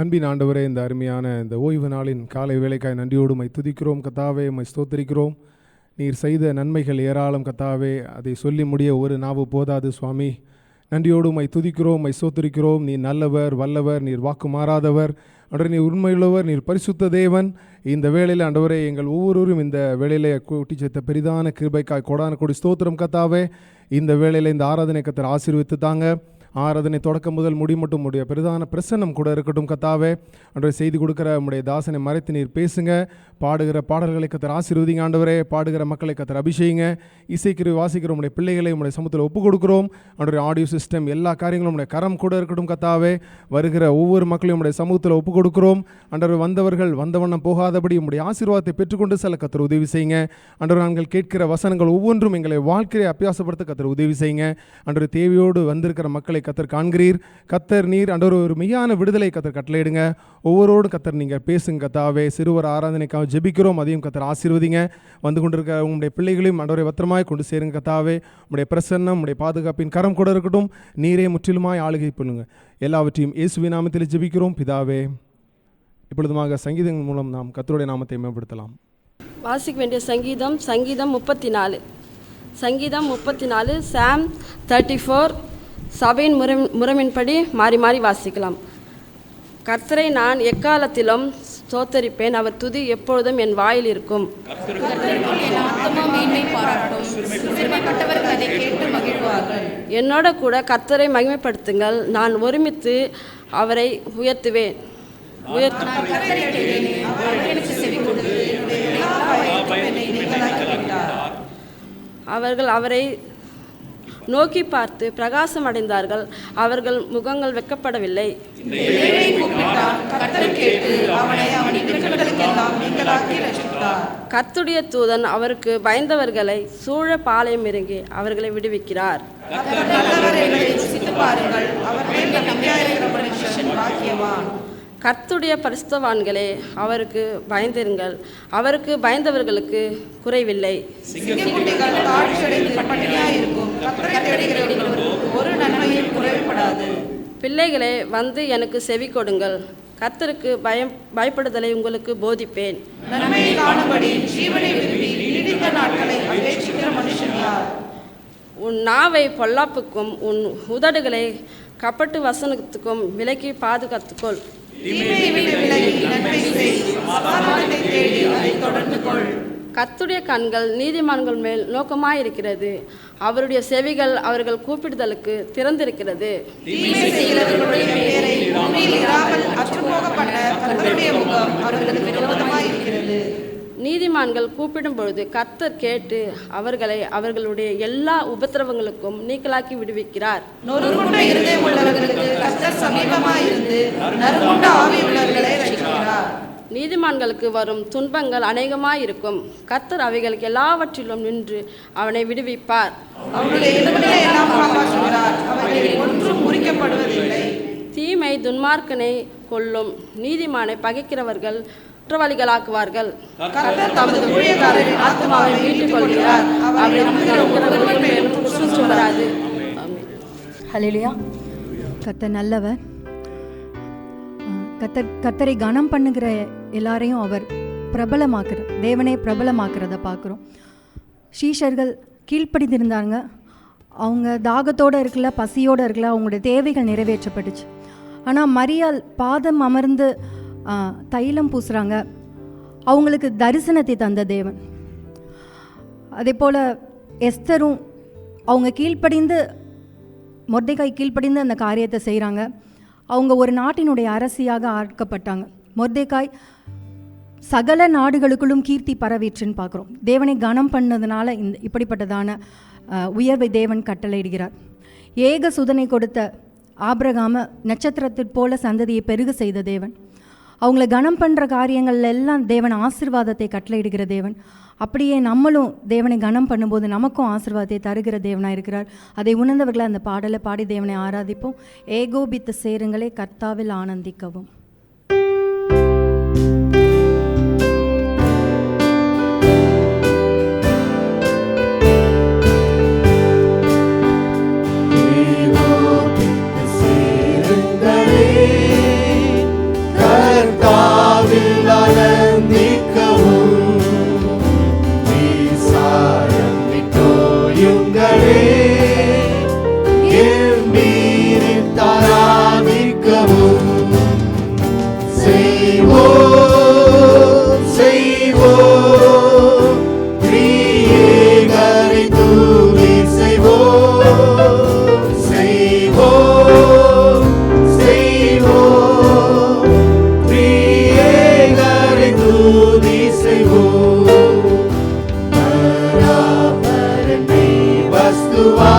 அன்பின் ஆண்டவரே, இந்த அருமையான இந்த ஓய்வு நாளின் காலை வேளைக்காய் நன்றியோடு மை துதிக்கிறோம் கத்தாவே, மை ஸ்தோத்திரிக்கிறோம். நீர் செய்த நன்மைகள் ஏராளம் கத்தாவே, அதை சொல்லி முடிய ஒரு நாவு போதாது சுவாமி. நன்றியோடு மை துதிக்கிறோம், மை ஸ்தோத்திரிக்கிறோம். நீர் நல்லவர், வல்லவர், நீர் வாக்கு மாறாதவர், ஆண்டவரே நீர் உண்மையுள்ளவர், நீர் பரிசுத்த தேவன். இந்த வேளையில் ஆண்டவரே எங்கள் ஒவ்வொருவரும் இந்த வேளையிலே கூட்டி சேர்த்த பெரிதான கிருபைக்காய் கோடான கோடி ஸ்தோத்திரம் கத்தாவே. இந்த வேளையில் இந்த ஆராதனை கத்தர் ஆசீர்வதித்து தாங்க. ஆராதனை தொடக்கம் முதல் முடி மட்டும் உடைய பெரிதான பிரசன்னம் கூட இருக்கட்டும் கத்தாவே. ஆண்டவரே செய்தி கொடுக்குற உடைய தாசனை மறைத்து நீர் பேசுங்க. பாடுகிற பாடல்களை கத்தர் ஆசீர்வதிங்க ஆண்டவரே. பாடுகிற மக்களை கத்தர் அபிஷேகிங்க. இசைக்கிற வாசிக்கிற உடைய பிள்ளைகளை உடைய சமூகத்தில் ஒப்புக் கொடுக்குறோம் ஆண்டவரே. ஆடியோ சிஸ்டம் எல்லா காரியங்களும் உடைய கரம் கூட இருக்கட்டும் கத்தாவே. வருகிற ஒவ்வொரு மக்களையும் உடைய சமூகத்தில் ஒப்புக் கொடுக்குறோம் ஆண்டவரே. வந்தவர்கள் வந்தவண்ணம் போகாதபடி உடைய ஆசீர்வாதத்தை பெற்றுக்கொண்டு செல்ல கத்தர் உதவி செய்யுங்க ஆண்டவரே. நாங்கள் கேட்கிற வசனங்கள் ஒவ்வொன்றும் எங்களை வாழ்க்கையை அபியாசப்படுத்த கத்தர் உதவி செய்யுங்க ஆண்டவரே. தேவையோடு வந்திருக்கிற மக்களை கத்தர் காண்கிறீர். கத்தர் நீர் ஆண்டவர் ஒரு மெய்யான விடுதலை கத்தர் கட்டளையிடுங்க. ஒவ்வொருவோடு கத்தர் நீங்கள் பேசுங்க கத்தாவே. சிறுவர் ஆராதனைக்காக ஜெபிக்கிறோம், அதையும் கத்தர் ஆசீர்வதிங்க. வந்து கொண்டிருக்க உங்களுடைய பிள்ளைகளையும் ஆண்டவரை பத்திரமாய் கொண்டு சேருங்க கத்தாவே. உங்களுடைய பிரசன்னம் உங்களுடைய பாதுகாப்பின் கரம் கூட இருக்கட்டும். நீரே முற்றிலுமாய் ஆளுகை பண்ணுங்க. எல்லாவற்றையும் இயேசுவின் நாமத்தில் ஜெபிக்கிறோம் பிதாவே. இப்பொழுதுமாக சங்கீதங்கள் மூலம் நாம் கர்த்தருடைய நாமத்தை மேம்படுத்தலாம். வாசிக்க வேண்டிய சங்கீதம் 34. சங்கீதம் 34, சாம் 34. சபையின் முறைமையின்படி மாறி மாறி வாசிக்கலாம். கர்த்தரை நான் எக்காலத்திலும் ஸ்தோத்தரிப்பேன், அவர் துதி எப்பொழுதும் என் வாயில் இருக்கும். என்னோட கூட கர்த்தரை மகிமைப்படுத்துங்கள், நான் ஒருமித்து அவரை உயர்த்துவேன். அவர்கள் அவரை நோக்கி பார்த்து பிரகாசம் அடைந்தார்கள், அவர்கள் முகங்கள் வெட்கப்படவில்லை. கர்த்தருடைய தூதன் அவருக்கு பயந்தவர்களை சூழ பாளையம் இறங்கி அவர்களை விடுவிக்கிறார். கர்த்தருடைய பரிசுத்தவான்களே, அவருக்கு பயந்திருங்கள், அவருக்கு பயந்தவர்களுக்கு குறைவில்லை. பிள்ளைகளே, வந்து எனக்கு செவி கொடுங்கள், கர்த்தருக்கு பயப்படுதலை உங்களுக்கு போதிப்பேன். உன் நாவை பொல்லாப்புக்கும் உன் உதடுகளை கப்பட்டு வசனத்துக்கும் விலக்கி பாதுகாத்துக்கொள். கர்த்தருடைய கண்கள் நீதிமான்கள் மேல் நோக்கமாயிருக்கிறது, அவருடைய செவிகள் அவர்கள் கூப்பிடுதலுக்கு திறந்திருக்கிறது. நீதிமான்கள் கூப்பிடும் பொழுது கர்த்தர் கேட்டு அவர்களை அவர்களுடைய எல்லா உபத்திரவங்களுக்கும் நீக்கலாக்கி விடுவிக்கிறார். நீதிமான்களுக்கு வரும் துன்பங்கள் அநேகமாயிருக்கும், கர்த்தர் அவைகளுக்கு எல்லாவற்றிலும் நின்று அவனை விடுவிப்பார். தீமை துன்மார்க்கனை கொல்லும், நீதிமானை பகைக்கிறவர்கள் குற்றவாளிகளாக்குவார்கள். கர்த்தர் நல்லவர். கர்த்தரை கனம் பண்ணுகிற எல்லாரையும் அவர் பிரபலமாக்குற தேவனே பிரபலமாக்குறத பார்க்குறோம். சீஷர்கள் கீழ்ப்படிந்திருந்தாங்க. அவங்க தாகத்தோடு இருக்கல, பசியோடு இருக்கல, அவங்களுடைய தேவைகள் நிறைவேற்றப்பட்டுச்சு. ஆனால் மரியாள் பாதம் அமர்ந்து தைலம் பூசுகிறாங்க. அவங்களுக்கு தரிசனத்தை தந்த தேவன். அதே போல் எஸ்தரும் அவங்க கீழ்ப்படிந்து, மொர்தெகாய் கீழ்ப்படிந்து அந்த காரியத்தை செய்கிறாங்க. அவங்க ஒரு நாட்டினுடைய அரசியாக ஆக்கப்பட்டாங்க. மொர்தெகாய் சகல நாடுகளுக்குள்ளும் கீர்த்தி பரவிற்றுன்னு பார்க்குறோம். தேவனை கனம் பண்ணதுனால இப்படிப்பட்டதான உயர்வை தேவன் கட்டளையிடுகிறார். ஏக சுதனை கொடுத்த ஆபிரகாம நட்சத்திரத்திற் போல சந்ததியை பெருக செய்த தேவன். அவங்கள கனம் பண்ணுற காரியங்கள் எல்லாம் தேவன் ஆசீர்வாதத்தை கட்டளையிடுகிற தேவன். அப்படியே நம்மளும் தேவனை கனம் பண்ணும்போது நமக்கும் ஆசீர்வாதத்தை தருகிற தேவனாக இருக்கிறார். அதை உணர்ந்தவர்களை அந்த பாடலை பாடி தேவனை ஆராதிப்போம். ஏகோபித்து சேருங்களே, கர்த்தாவில் ஆனந்திக்கவும். துதியுங்களே ஆராதிக்கவும் செய்வோம் செய்வோம் திரியேகரை துதி செய்வோம் செய்வோம் செய்வோம் திரியேகரை துதி செய்வோம் பராபரனை வஸ்துவா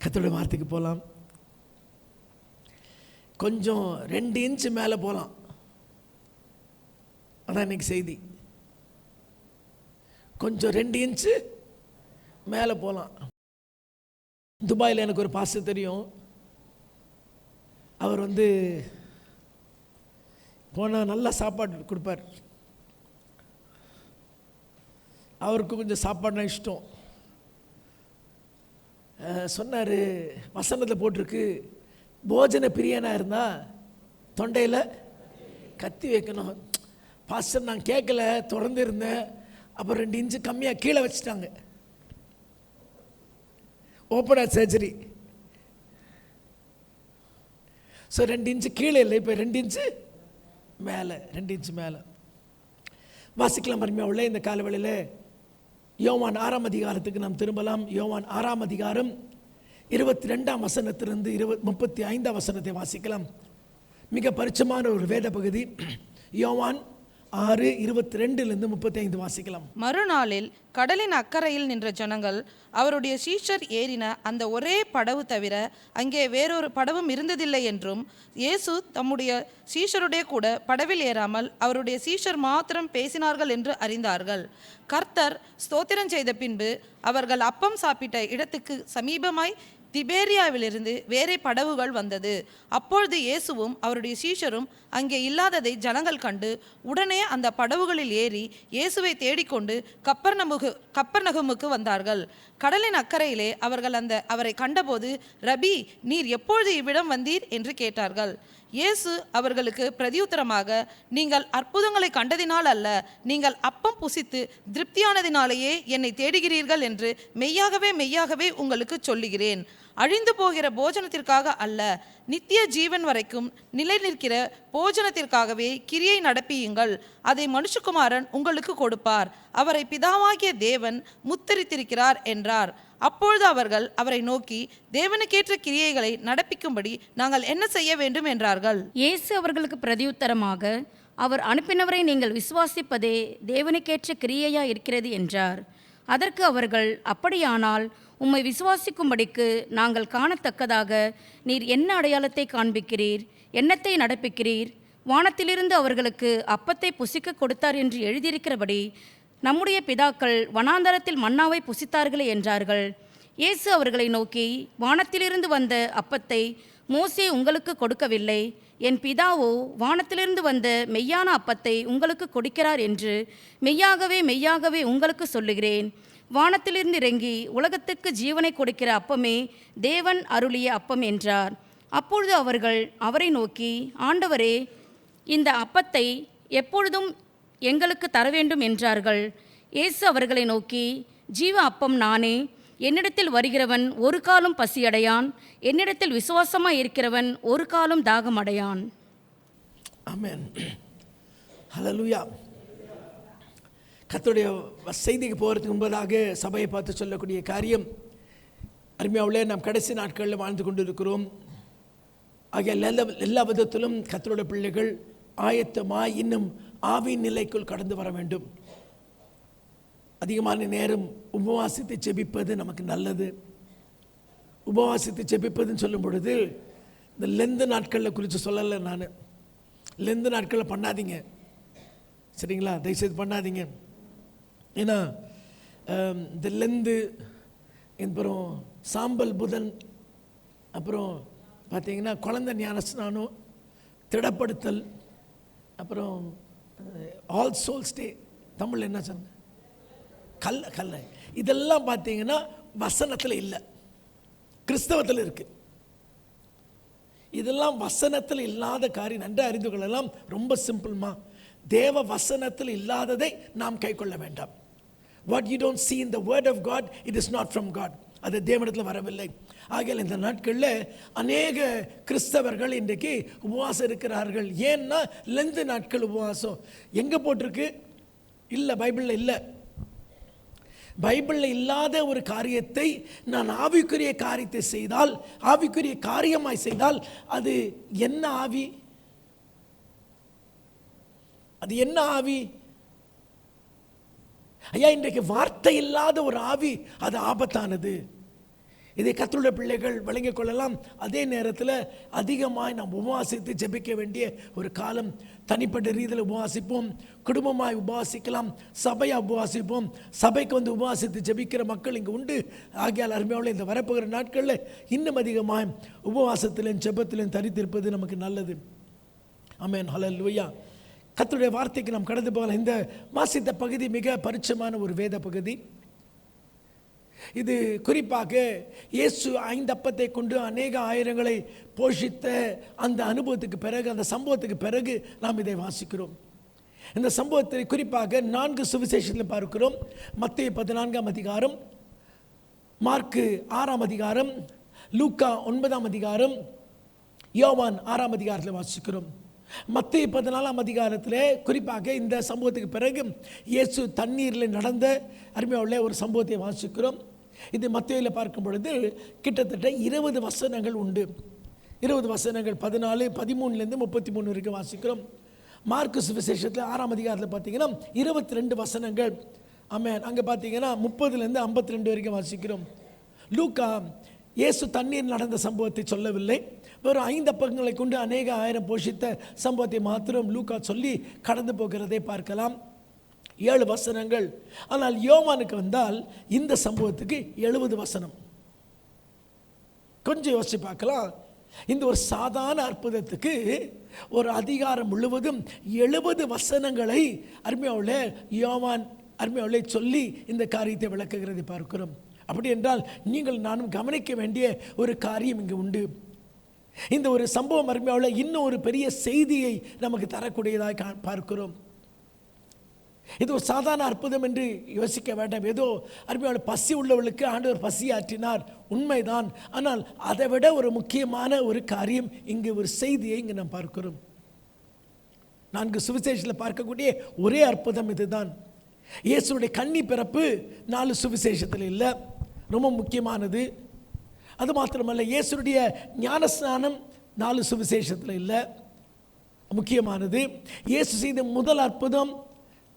கர்த்தருடைய வார்த்தைக்கு போகலாம். கொஞ்சம் 2 இன்ச்சு மேலே போகலாம். அதான் இன்னைக்கு செய்தி. கொஞ்சம் 2 இன்ச்சு மேலே போகலாம். துபாயில் எனக்கு ஒரு பாஸ்டர் தெரியும். அவர் போனால் நல்லா சாப்பாடு கொடுப்பார். அவருக்கு கொஞ்சம் சாப்பாடுனா இஷ்டம். சொன்னார், வசனத்தில் போட்டிருக்கு, போஜன பிரியனாக இருந்தால் தொண்டையில் கத்தி வைக்கணும். பாஸ்டர் நான் கேட்கல, தொடர்ந்து இருந்தேன். அப்புறம் 2 இன்ச்சு கம்மியாக கீழே வச்சுட்டாங்க. Open heart surgery. So 2 inch கீழே இல்லை, இப்போ 2 இன்ச்சு மேலே. 2 இன்ச்சு மேலே வாசிக்கலாம் பரிமையா உள்ள இந்த காலவெளியில். யோவான் 6ஆம் அதிகாரத்துக்கு நாம் திரும்பலாம். யோவான் 6ஆம் அதிகாரம் 22ஆம் வசனத்திலிருந்து 35ஆம் வசனத்தை வாசிக்கலாம். மிக பரிச்சயமான ஒரு வேத பகுதி. யோவான் 6:22 35 வாசிக்கலாம். மறுநாளில் கடலின் அக்கறையில் நின்ற ஜனங்கள் அவருடைய சீஷர் ஏறின அந்த ஒரே படவு தவிர அங்கே வேறொரு படவும் இருந்ததில்லை என்றும், இயேசு தம்முடைய சீஷருடைய கூட படவில் ஏறாமல் அவருடைய சீஷர் மாத்திரம் பேசினார்கள் என்று அறிந்தார்கள். கர்த்தர் ஸ்தோத்திரம் செய்த பின்பு அவர்கள் அப்பம் சாப்பிட்ட இடத்துக்கு சமீபமாய் திபேரியாவிலிருந்து வேறே படவுகள் வந்தது. அப்பொழுது இயேசுவும் அவருடைய சீஷரும் அங்கே இல்லாததை ஜனங்கள் கண்டு உடனே அந்த படவுகளில் ஏறி இயேசுவை தேடிக்கொண்டு கப்பர்நகமுக்கு வந்தார்கள். கடலின் அக்கறையிலே அவர்கள் அவரை கண்டபோது, ரபி, நீர் எப்பொழுது இவ்விடம் வந்தீர் என்று கேட்டார்கள். இயேசு அவர்களுக்கு பிரதியுத்தரமாக, நீங்கள் அற்புதங்களை கண்டதினால் அல்ல, நீங்கள் அப்பம் புசித்து திருப்தியானதினாலேயே என்னை தேடுகிறீர்கள் என்று மெய்யாகவே மெய்யாகவே உங்களுக்கு சொல்லுகிறேன். அழிந்து போகிற போஜனத்திற்காக அல்ல, நித்திய ஜீவன் வரைக்கும் நிலை நிற்கிற போஜனத்திற்காகவே கிரியை நடப்பியுங்கள். அதை மனுஷகுமாரன் உங்களுக்கு கொடுப்பார். அவரை பிதாவாகிய தேவன் முத்திரித்திருக்கிறார் என்றார். அப்பொழுது அவர்கள் அவரை நோக்கி, தேவனுக்கேற்ற கிரியைகளை நடப்பிக்கும்படி நாங்கள் என்ன செய்ய வேண்டும் என்றார்கள். இயேசு அவர்களுக்கு பிரதியுத்தரமாக, அவர் அனுப்பினவரை நீங்கள் விசுவாசிப்பதே தேவனுக்கேற்ற கிரியையா இருக்கிறது என்றார். அதற்கு அவர்கள், அப்படியானால் உம்மை விசுவாசிக்கும்படிக்கு நாங்கள் காணத்தக்கதாக நீர் என்ன அடையாளத்தை காண்பிக்கிறீர், என்னத்தை நடப்பிக்கிறீர்? வானத்திலிருந்து அவர்களுக்கு அப்பத்தை புசிக்க கொடுத்தார் என்று எழுதியிருக்கிறபடி நம்முடைய பிதாக்கள் வனாந்தரத்தில் மன்னாவை புசித்தார்களே என்றார்கள். இயேசு அவர்களை நோக்கி, வானத்திலிருந்து வந்த அப்பத்தை மோசே உங்களுக்கு கொடுக்கவில்லை, என் பிதாவோ வானத்திலிருந்து வந்த மெய்யான அப்பத்தை உங்களுக்கு கொடுக்கிறார் என்று மெய்யாகவே மெய்யாகவே உங்களுக்கு சொல்லுகிறேன். வானத்திலிருந்து இறங்கி உலகத்துக்கு ஜீவனை கொடுக்கிற அப்பமே தேவன் அருளிய அப்பம் என்றார். அப்பொழுது அவர்கள் அவரை நோக்கி, ஆண்டவரே, இந்த அப்பத்தை எப்பொழுதும் எங்களுக்கு தர வேண்டும் என்றார்கள். இயேசு அவர்களை நோக்கி, ஜீவ அப்பம் நானே, என்னிடத்தில் வருகிறவன் ஒரு காலும் பசியடையான், என்னிடத்தில் விசுவாசமாக இருக்கிறவன் ஒரு காலும் தாகமடையான். ஆமென். ஹல்லேலூயா. கர்த்தருடைய செய்திக்கு போகிறதுக்கு முன்பதாக சபையை பார்த்து சொல்லக்கூடிய காரியம், அருமையாவுள்ளே நாம் கடைசி நாட்களில் வாழ்ந்து கொண்டிருக்கிறோம். ஆகிய எல்லா விதத்திலும் கர்த்தருடைய பிள்ளைகள் ஆயத்தமாய் இன்னும் ஆவின் நிலைக்குள் கடந்து வர வேண்டும். அதிகமான நேரம் உபவாசித்து ஜெபிப்பது நமக்கு நல்லது. உபவாசித்து ஜெபிப்பதுன்னு சொல்லும் பொழுது இந்த லெந்து நாட்களில் குறித்து சொல்லலை. நான் லெந்து நாட்களில் பண்ணாதீங்க, சரிங்களா? தயவுசெய்து பண்ணாதீங்க. ஏன்னா இந்த லெந்து, அப்புறம் சாம்பல் புதன், அப்புறம் பார்த்தீங்கன்னா குழந்தை ஞானஸ்நானம், திடப்படுத்தல், அப்புறம் ஆல் சோல்ஸ் டே, தமிழ் என்ன சொன்ன, கல்ல, இதெல்லாம் பார்த்தீங்கன்னா வசனத்தில் இல்லை, கிறிஸ்தவத்தில் இருக்கு. இதெல்லாம் வசனத்தில் இல்லாத காரியம். நன்றாக அறிந்து கொள்ளலாம். ரொம்ப சிம்பிள்மா, தேவ வசனத்தில் இல்லாததை நாம் கை கொள்ள வேண்டாம். What you don't see in the word of God, it is not from God. அது தேவனிடத்தில் வரவில்லை. ஆகையால் இந்த நாட்களில் அநேக கிறிஸ்தவர்கள் இன்றைக்கு உபவாசம் இருக்கிறார்கள். ஏன்னா லெந்து நாட்கள் உபவாசம் எங்கே போட்டிருக்கு? இல்லை, பைபிளில் இல்லை. பைபிளில் இல்லாத ஒரு காரியத்தை நான் ஆவிக்குரிய காரியத்தை செய்தால், ஆவிக்குரிய காரியமாய் செய்தால் அது என்ன ஆவி? அது என்ன ஆவி? ஐயா, இன்றைக்கு வார்த்தை இல்லாத ஒரு ஆவி, அது ஆபத்தானது. இதை கர்த்தருடைய பிள்ளைகள் விளங்கிக் கொள்ளலாம். அதே நேரத்தில் அதிகமாய் நாம் உபவாசித்து ஜெபிக்க வேண்டிய ஒரு காலம். தனிப்பட்ட ரீதியில் உபவாசிப்போம், குடும்பமாய் உபவாசிக்கலாம், சபையாக உபவாசிப்போம். சபைக்கு வந்து உபவாசித்து ஜெபிக்கிற மக்கள் இங்கே உண்டு. ஆகியால் அருமையாவில் இந்த வரப்போகிற நாட்களில் இன்னும் அதிகமாக உபவாசத்திலும் ஜெபத்திலும் தரித்திருப்பது நமக்கு நல்லது. ஆமென். ஹல்லேலூயா. கர்த்தருடைய வார்த்தைக்கு நாம் கடந்து போகலாம். இந்த வாசித்த பகுதி மிக பரிச்சயமான ஒரு வேத பகுதி. இது குறிப்பாக இயேசு 5 அப்பத்தை கொண்டு அநேக ஆயிரங்களை போஷித்த அந்த அனுபவத்துக்கு பிறகு, அந்த சம்பவத்துக்கு பிறகு நாம் இதை வாசிக்கிறோம். இந்த சம்பவத்தை குறிப்பாக 4 சுவிசேஷத்தில் பார்க்கிறோம். மத்தேயு 14ஆம் அதிகாரம், மார்க்கு 6ஆம் அதிகாரம், லூக்கா 9ஆம் அதிகாரம், யோவான் 6ஆம் அதிகாரத்தில் வாசிக்கிறோம். மத்தேயு 14ஆம் அதிகாரத்தில் குறிப்பாக இந்த சம்பவத்துக்கு பிறகு இயேசு தண்ணீரில் நடந்த அருமையுள்ள ஒரு சம்பவத்தை வாசிக்கிறோம். இது மத்தேயுவில் பார்க்கும் பொழுது கிட்டத்தட்ட 20 வசனங்கள் உண்டு. 20 வசனங்கள் 14, 13லேருந்து 33 வரைக்கும் வாசிக்கிறோம். மார்க்கு சுவிசேஷத்தில் 6ஆம் அதிகாரத்தில் பார்த்தீங்கன்னா 22 வசனங்கள். ஆமென். அங்கே பார்த்தீங்கன்னா 30லேருந்து 52 வரைக்கும் வாசிக்கிறோம். லூக்கா இயேசு தண்ணீர் நடந்த சம்பவத்தை சொல்லவில்லை, வெறும் 5 அப்பங்களை கொண்டு அநேக ஆயிரம் போஷித்த சம்பவத்தை மாத்திரம் லூக்கா சொல்லி கடந்து போகிறதை பார்க்கலாம். 7 வசனங்கள். ஆனால் யோவானுக்கு வந்தால் இந்த சம்பவத்துக்கு 70 வசனம். கொஞ்சம் யோசிச்சு பார்க்கலாம். இந்த ஒரு சாதாரண அற்புதத்துக்கு ஒரு அதிகாரம் முழுவதும் 70 வசனங்களை அருமையாவுள்ள யோவான் அருமையாவுள்ள சொல்லி இந்த காரியத்தை விளக்குகிறதை பார்க்கிறோம். அப்படி என்றால் நீங்கள் நானும் கவனிக்க வேண்டிய ஒரு காரியம் இங்கு உண்டு. இந்த ஒரு சம்பவம் அருமையாவுள்ள இன்னும் ஒரு பெரிய செய்தியை நமக்கு தரக்கூடியதாக பார்க்கிறோம். இது ஒரு சாதாரண அற்புதம் என்று யோசிக்க வேண்டாம். ஏதோ அருமையான பசி உள்ளவர்களுக்கு ஆண்டவர் பசி ஆற்றினார், உண்மைதான். ஆனால் அதை விட ஒரு முக்கியமான ஒரு காரியம் இங்கு, ஒரு செய்தியை இங்கு நாம் பார்க்கிறோம். 4 சுவிசேஷத்தில் பார்க்கக்கூடிய ஒரே அற்புதம் இதுதான். இயேசுடைய கன்னி பிறப்பு 4 சுவிசேஷத்தில் இல்லை, ரொம்ப முக்கியமானது. அது மாத்திரமல்ல, இயேசுடைய ஞானஸ்நானம் 4 சுவிசேஷத்தில் இல்லை, முக்கியமானது. இயேசு செய்த முதல் அற்புதம்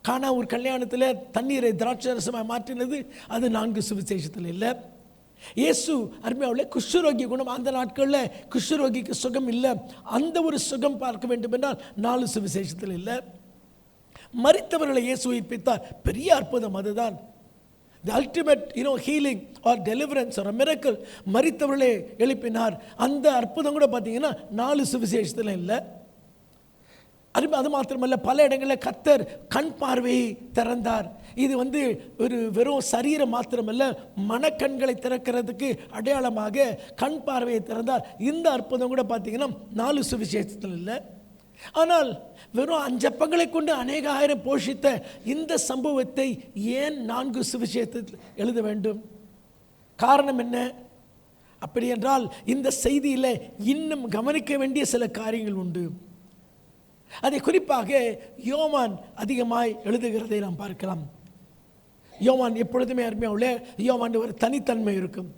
கானா ஒரு கல்யாணத்தில் தண்ணீரை திராட்சரசமாக மாற்றினது, அது 4 சுவிசேஷத்தில் இல்லை. இயேசு அருமையாவுள்ள குஷ்டரோகி குணம், அந்த நாட்களில் குஷ்டரோகிக்கு சுகம் இல்லை, அந்த ஒரு சுகம் பார்க்க வேண்டும் என்றால் 4 சுவிசேஷத்தில் இல்லை. மரித்தவர்களை இயேசு உயிர்ப்பித்தார், பெரிய அற்புதம் அதுதான். The ultimate healing or deliverance or a miracle. மரித்தவர்களை எழுப்பினார், அந்த அற்புதம் கூட பார்த்தீங்கன்னா 4 சுவிசேஷத்தில் இல்லை. அது மாத்திரமல்ல, பல இடங்களில் கர்த்தர் கண் பார்வையை திறந்தார். இது ஒரு வெறும் சரீரம் மாத்திரமல்ல, மனக்கண்களை திறக்கிறதுக்கு அடையாளமாக கண் பார்வையை திறந்தார். இந்த அற்புதம் கூட பார்த்தீங்கன்னா 4 சுவிசேஷத்தில் இல்லை. ஆனால் வெறும் 5 அப்பங்களை கொண்டு அநேக ஆயிரம் போஷித்த இந்த சம்பவத்தை ஏன் 4 சுவிசேஷத்தில் எழுத வேண்டும்? காரணம் என்ன? அப்படி என்றால் இந்த செய்தியில் இன்னும் கவனிக்க வேண்டிய சில காரியங்கள் உண்டு. அதை குறிப்பாக யோவான் அதிகமாய் எழுதுகிறதை நாம் பார்க்கலாம். யோவான் எப்பொழுதுமே அருமையாக யோவான் ஒரு தனித்தன்மை இருக்கும்.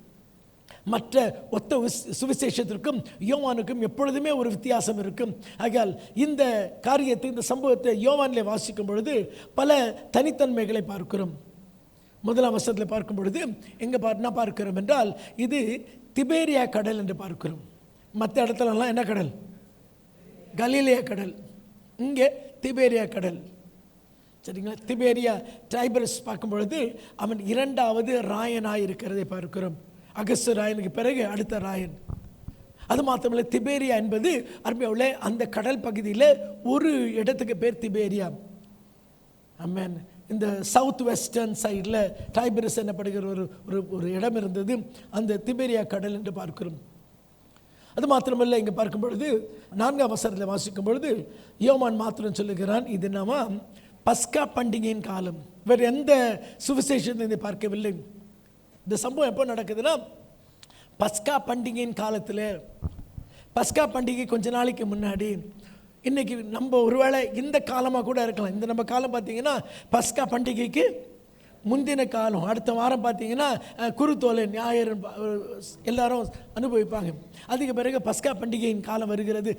மற்ற ஒத்த சுவிசேஷத்திற்கும் யோவானுக்கும் எப்பொழுதுமே ஒரு வித்தியாசம் இருக்கும். ஆகையால் இந்த காரியத்தை, இந்த சம்பவத்தை யோவானில் வாசிக்கும் பொழுது பல தனித்தன்மைகளை பார்க்கிறோம். முதலாம் வசனத்தில் பார்க்கும் பொழுது எங்கே பார்க்கிறோம் என்றால், இது திபேரியா கடல் என்று பார்க்கிறோம். மற்ற இடத்துலலாம் என்ன கடல்? கலிலேயா கடல். இங்கே திபேரியா கடல். சரிங்களா? திபேரியா டைபரஸ் பார்க்கும் பொழுது அவன் 2வது ராயனாய் இருக்கிறதை பார்க்கிறோம். அகஸ்து ராயனுக்கு பிறகு அடுத்த ராயன். அது மாத்திரமல்ல, திபேரியா என்பது அருமையாவுள்ள அந்த கடல் பகுதியில் ஒரு இடத்துக்கு பேர் திபேரியா. ஆமென். இந்த சவுத் வெஸ்டர்ன் சைடில் டைபரஸ் என்னப்படுகிற ஒரு இடம் இருந்தது, அந்த திபேரியா கடல் என்று பார்க்கிறோம். அது மாத்திரமல்ல, இங்கே பார்க்கும் பொழுது 4ஆம் வசனத்தில் வாசிக்கும் பொழுது யோவான் மாத்திரம் சொல்லுகிறான், இது நம்ம பஸ்கா பண்டிகையின் காலம். வேறு எந்த சுவிசேஷத்தை இதை பார்க்கவில்லை. இந்த சம்பவம் எப்போ நடக்குதுன்னா, பஸ்கா பண்டிகையின் காலத்தில். பஸ்கா பண்டிகை கொஞ்ச நாளைக்கு முன்னாடி. இன்றைக்கி நம்ம ஒருவேளை இந்த காலமாக கூட இருக்கலாம். இந்த நம்ம காலம் பார்த்திங்கன்னா பஸ்கா பண்டிகைக்கு முந்தின காலம். அடுத்த வாரம் பார்த்திங்கன்னா குருத்தோலை ஞாயிறு எல்லாரும் அனுபவிப்பாங்க. அதுக்கு பிறகு பஸ்கா பண்டிகையின் காலம் வருகிறது.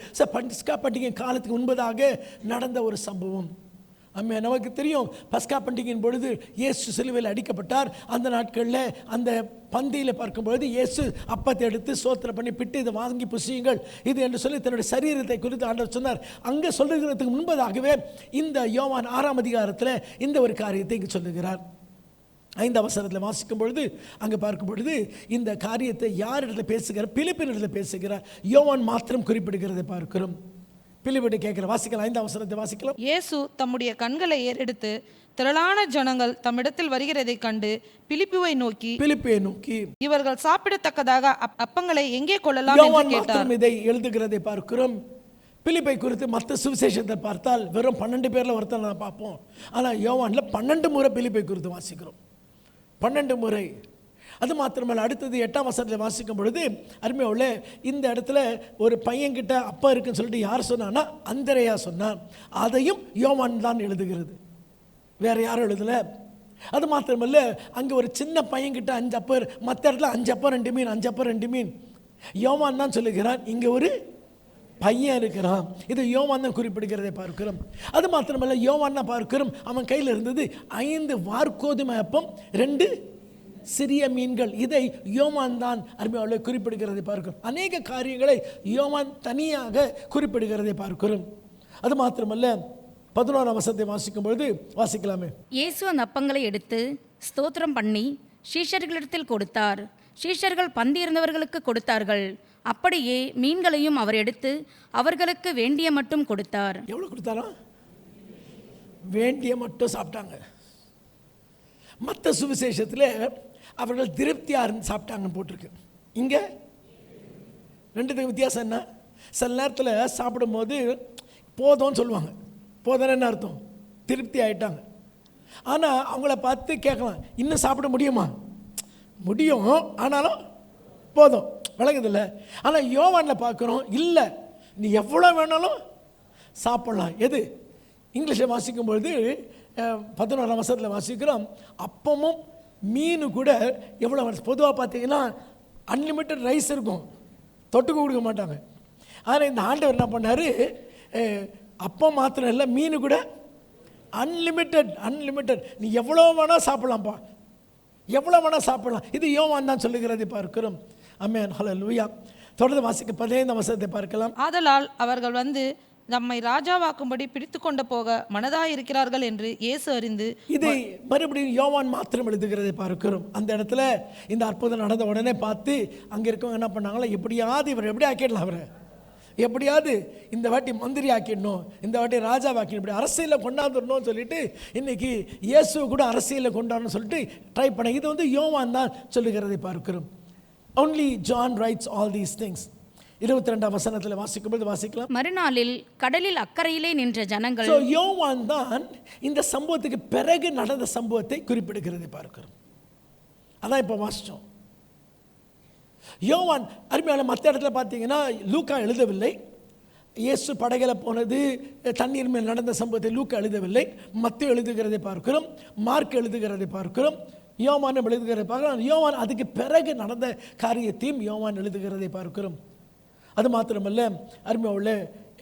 பஸ்கா பண்டிகையின் காலத்துக்கு முன்பதாக நடந்த ஒரு சம்பவம். நமக்கு தெரியும், பஸ்கா பண்டிகையின் பொழுது இயேசு சிலுவையில் அடிக்கப்பட்டார். அந்த நாட்களில் அந்த பந்தியில் பார்க்கும்பொழுது இயேசு அப்பத்தை எடுத்து சோத்திரம் பண்ணி பிட்டு, இதை வாங்கி புசியுங்கள் இது என்று சொல்லி தன்னுடைய சரீரத்தை குறித்து ஆண்டவர் சொன்னார். அங்கே சொல்லுகிறதுக்கு முன்பதாகவே இந்த யோவான் 6ஆம் அதிகாரத்தில் இந்த ஒரு காரியத்தை இங்கே சொல்லுகிறார். 5ஆம் வசனத்தில் வாசிக்கும் பொழுது அங்கே பார்க்கும் பொழுது இந்த காரியத்தை யார் இடத்துல பேசுகிறார்? பிலிப்பின் இடத்துல பேசுகிறார். யோவான் மாத்திரம் குறிப்பிடுகிறதை பார்க்கிறோம். பிலிப்பிட்டு கேட்கிற வாசிக்கலாம். 5ஆம் வசனத்தை வாசிக்கலாம். இயேசு தம்முடைய கண்களை ஏறெடுத்து திரளான ஜனங்கள் தம்மிடத்தில் வருகிறதை கண்டு பிலிப்பை நோக்கி இவர்கள் சாப்பிடத்தக்கதாக அப்பங்களை எங்கே கொள்ளலாம் என்று கேட்டார். இதை எழுதுகிறதை பார்க்கிறோம். பிலிப்பை குறித்து மற்ற சுவிசேஷத்தை பார்த்தால் வெறும் 12 பேரில் ஒருத்தர் நான் பார்ப்போம். ஆனால் யோவானில் 12 முறை பிலிப்பை குறித்து வாசிக்கிறோம். 12 முறை. அது மாத்திரமல்ல, அடுத்தது 8ஆம் வசனத்தில் வாசிக்கும் பொழுது அருமையுள்ள இந்த இடத்துல ஒரு பையன்கிட்ட அப்பா இருக்குன்னு சொல்லிட்டு யார் சொன்னான்னா அந்திரேயா சொன்னான். அதையும் யோவான் தான் எழுதுகிறது, வேற யாரும் எழுதலை. அது மாத்திரமல்ல, அங்கே ஒரு சின்ன பையன்கிட்ட 5 அப்பர், மற்ற இடத்துல 5 அப்பர் 2 மீன், 5 அப்பர் 2 மீன். யோவான் தான் சொல்லுகிறான், இங்கே ஒரு பையன் இருக்கிறான். இது யோவான் தான் குறிப்பிடுகிறதை பார்க்கிறோம். அது மாத்திரமல்ல, யோவான் தான் பார்க்கிறோம், அவன் கையில் இருந்தது 5 வார்கோதுமை அப்பம் 2 சிறிய மீன்கள். இதை யோவான் தான் அருமையாக குறிப்பிடுகிறதை பார்க்கிறோம். அநேக காரியங்களை யோவான் தனியாக குறிப்பிடுகிறதை பார்க்கிறோம். அது மாத்திரமல்ல, 11ஆம் வசனத்தை வாசிக்கும் பொழுது வாசிக்கலாமே. இயேசு அந்த அப்பங்களை எடுத்து ஸ்தோத்திரம் பண்ணி சீஷர்களிடத்தில் கொடுத்தார். சீஷர்கள் பந்தியிருந்தவர்களுக்கு கொடுத்தார்கள். அப்படியே மீன்களையும் அவர் எடுத்து அவர்களுக்கு வேண்டிய மட்டும் கொடுத்தார். எவ்வளோ கொடுத்தாரோ வேண்டிய மட்டும் சாப்பிட்டாங்க. மற்ற சுவிசேஷத்தில் அவர்கள் திருப்தியாக இருந்து சாப்பிட்டாங்கன்னு போட்டிருக்கு. இங்கே ரெண்டுத்துக்கு வித்தியாசம் என்ன? சில நேரத்தில் சாப்பிடும்போது போதும்னு சொல்லுவாங்க. போதும்னு என்ன அர்த்தம்? திருப்தி ஆகிட்டாங்க. ஆனால் அவங்கள பார்த்து கேட்கலாம், இன்னும் சாப்பிட முடியுமா? முடியும், ஆனாலும் போதும், விளங்குதில்ல. ஆனால் யோவானில் பார்க்குறோம், இல்லை நீ எவ்வளோ வேணாலும் சாப்பிட்லாம். எது? இங்கிலீஷில் வாசிக்கும்பொழுது 11ஆம் வசனத்தில் வாசிக்கிறோம், அப்பமும் மீன் கூட எவ்வளோ. பொதுவாக பார்த்தீங்கன்னா அன்லிமிட்டட் ரைஸ் இருக்கும், தொட்டுக்கு கொடுக்க மாட்டாங்க. ஆனால் இந்த ஆண்டவர் என்ன பண்ணார், அப்பம் மாத்திரம் இல்லை, மீன் கூட அன்லிமிட்டட் நீ எவ்வளோ வேணால் சாப்பிட்லாம்ப்பா, எவ்வளோ வேணால் சாப்பிடலாம். இது யோவான் தான் சொல்லுகிறதை பார்க்கிறோம். ஆமென், ஹல்லேலூயா. தொடர்ந்து வாசிக்க 15ஆம் வசனத்தை பார்க்கலாம். ஆதலால் அவர்கள் வந்து நம்மை ராஜாவாக்கும்படி பிடித்து கொண்டு போக மனதாயிருக்கிறார்கள் என்று இயேசு அறிந்து. இதை மறுபடியும் யோவான் மாத்திரம் எழுதுகிறதை பார்க்கிறோம். அந்த இடத்துல இந்த அற்புதம் நடந்த உடனே பார்த்து அங்கே இருக்கவங்க என்ன பண்ணாங்களோ, எப்படியாவது இவர் எப்படி ஆக்கிடலாம், அவரை எப்படியாவது இந்த வாட்டி மந்திரி ஆக்கிடணும், இந்த வாட்டி ராஜாவாக்கிடணும், இப்படி அரசியலில் கொண்டாந்துடணும்னு சொல்லிட்டு இன்னைக்கு இயேசுவை கூட அரசியலில் கொண்டாடணும்னு சொல்லிட்டு ட்ரை பண்ண. இது வந்து யோவான் தான் சொல்லுகிறதை பார்க்கிறோம். Only John writes all these things. 22ஆம் வசனத்தில் வாசிக்கும்போது வாசிக்கலாம். மறுநாளில் கடலில் அக்கறையிலே நின்ற ஜனங்கள். யோவான் தான் இந்த சம்பவத்துக்கு பிறகு நடந்த சம்பவத்தை குறிப்பிடுகிறதை பார்க்கிறோம். அதான் இப்போ வாசிச்சோம். யோவான் அருமையான மற்ற இடத்துல பார்த்தீங்கன்னா லூக்கா எழுதவில்லை. இயேசு படகில போனது, தண்ணீர் மேல் நடந்த சம்பவத்தை லூக்கா எழுதவில்லை. மத்தேயு எழுதுகிறதை பார்க்கிறோம், மார்க் எழுதுகிறதை பார்க்கிறோம், யோவான் எழுதுகிறதை பார்க்கிறோம். யோவான் அதுக்கு பிறகு நடந்த காரியத்தையும் யோவான் எழுதுகிறதை பார்க்கிறோம். அது மாத்திரமல்ல, அருமையுள்ள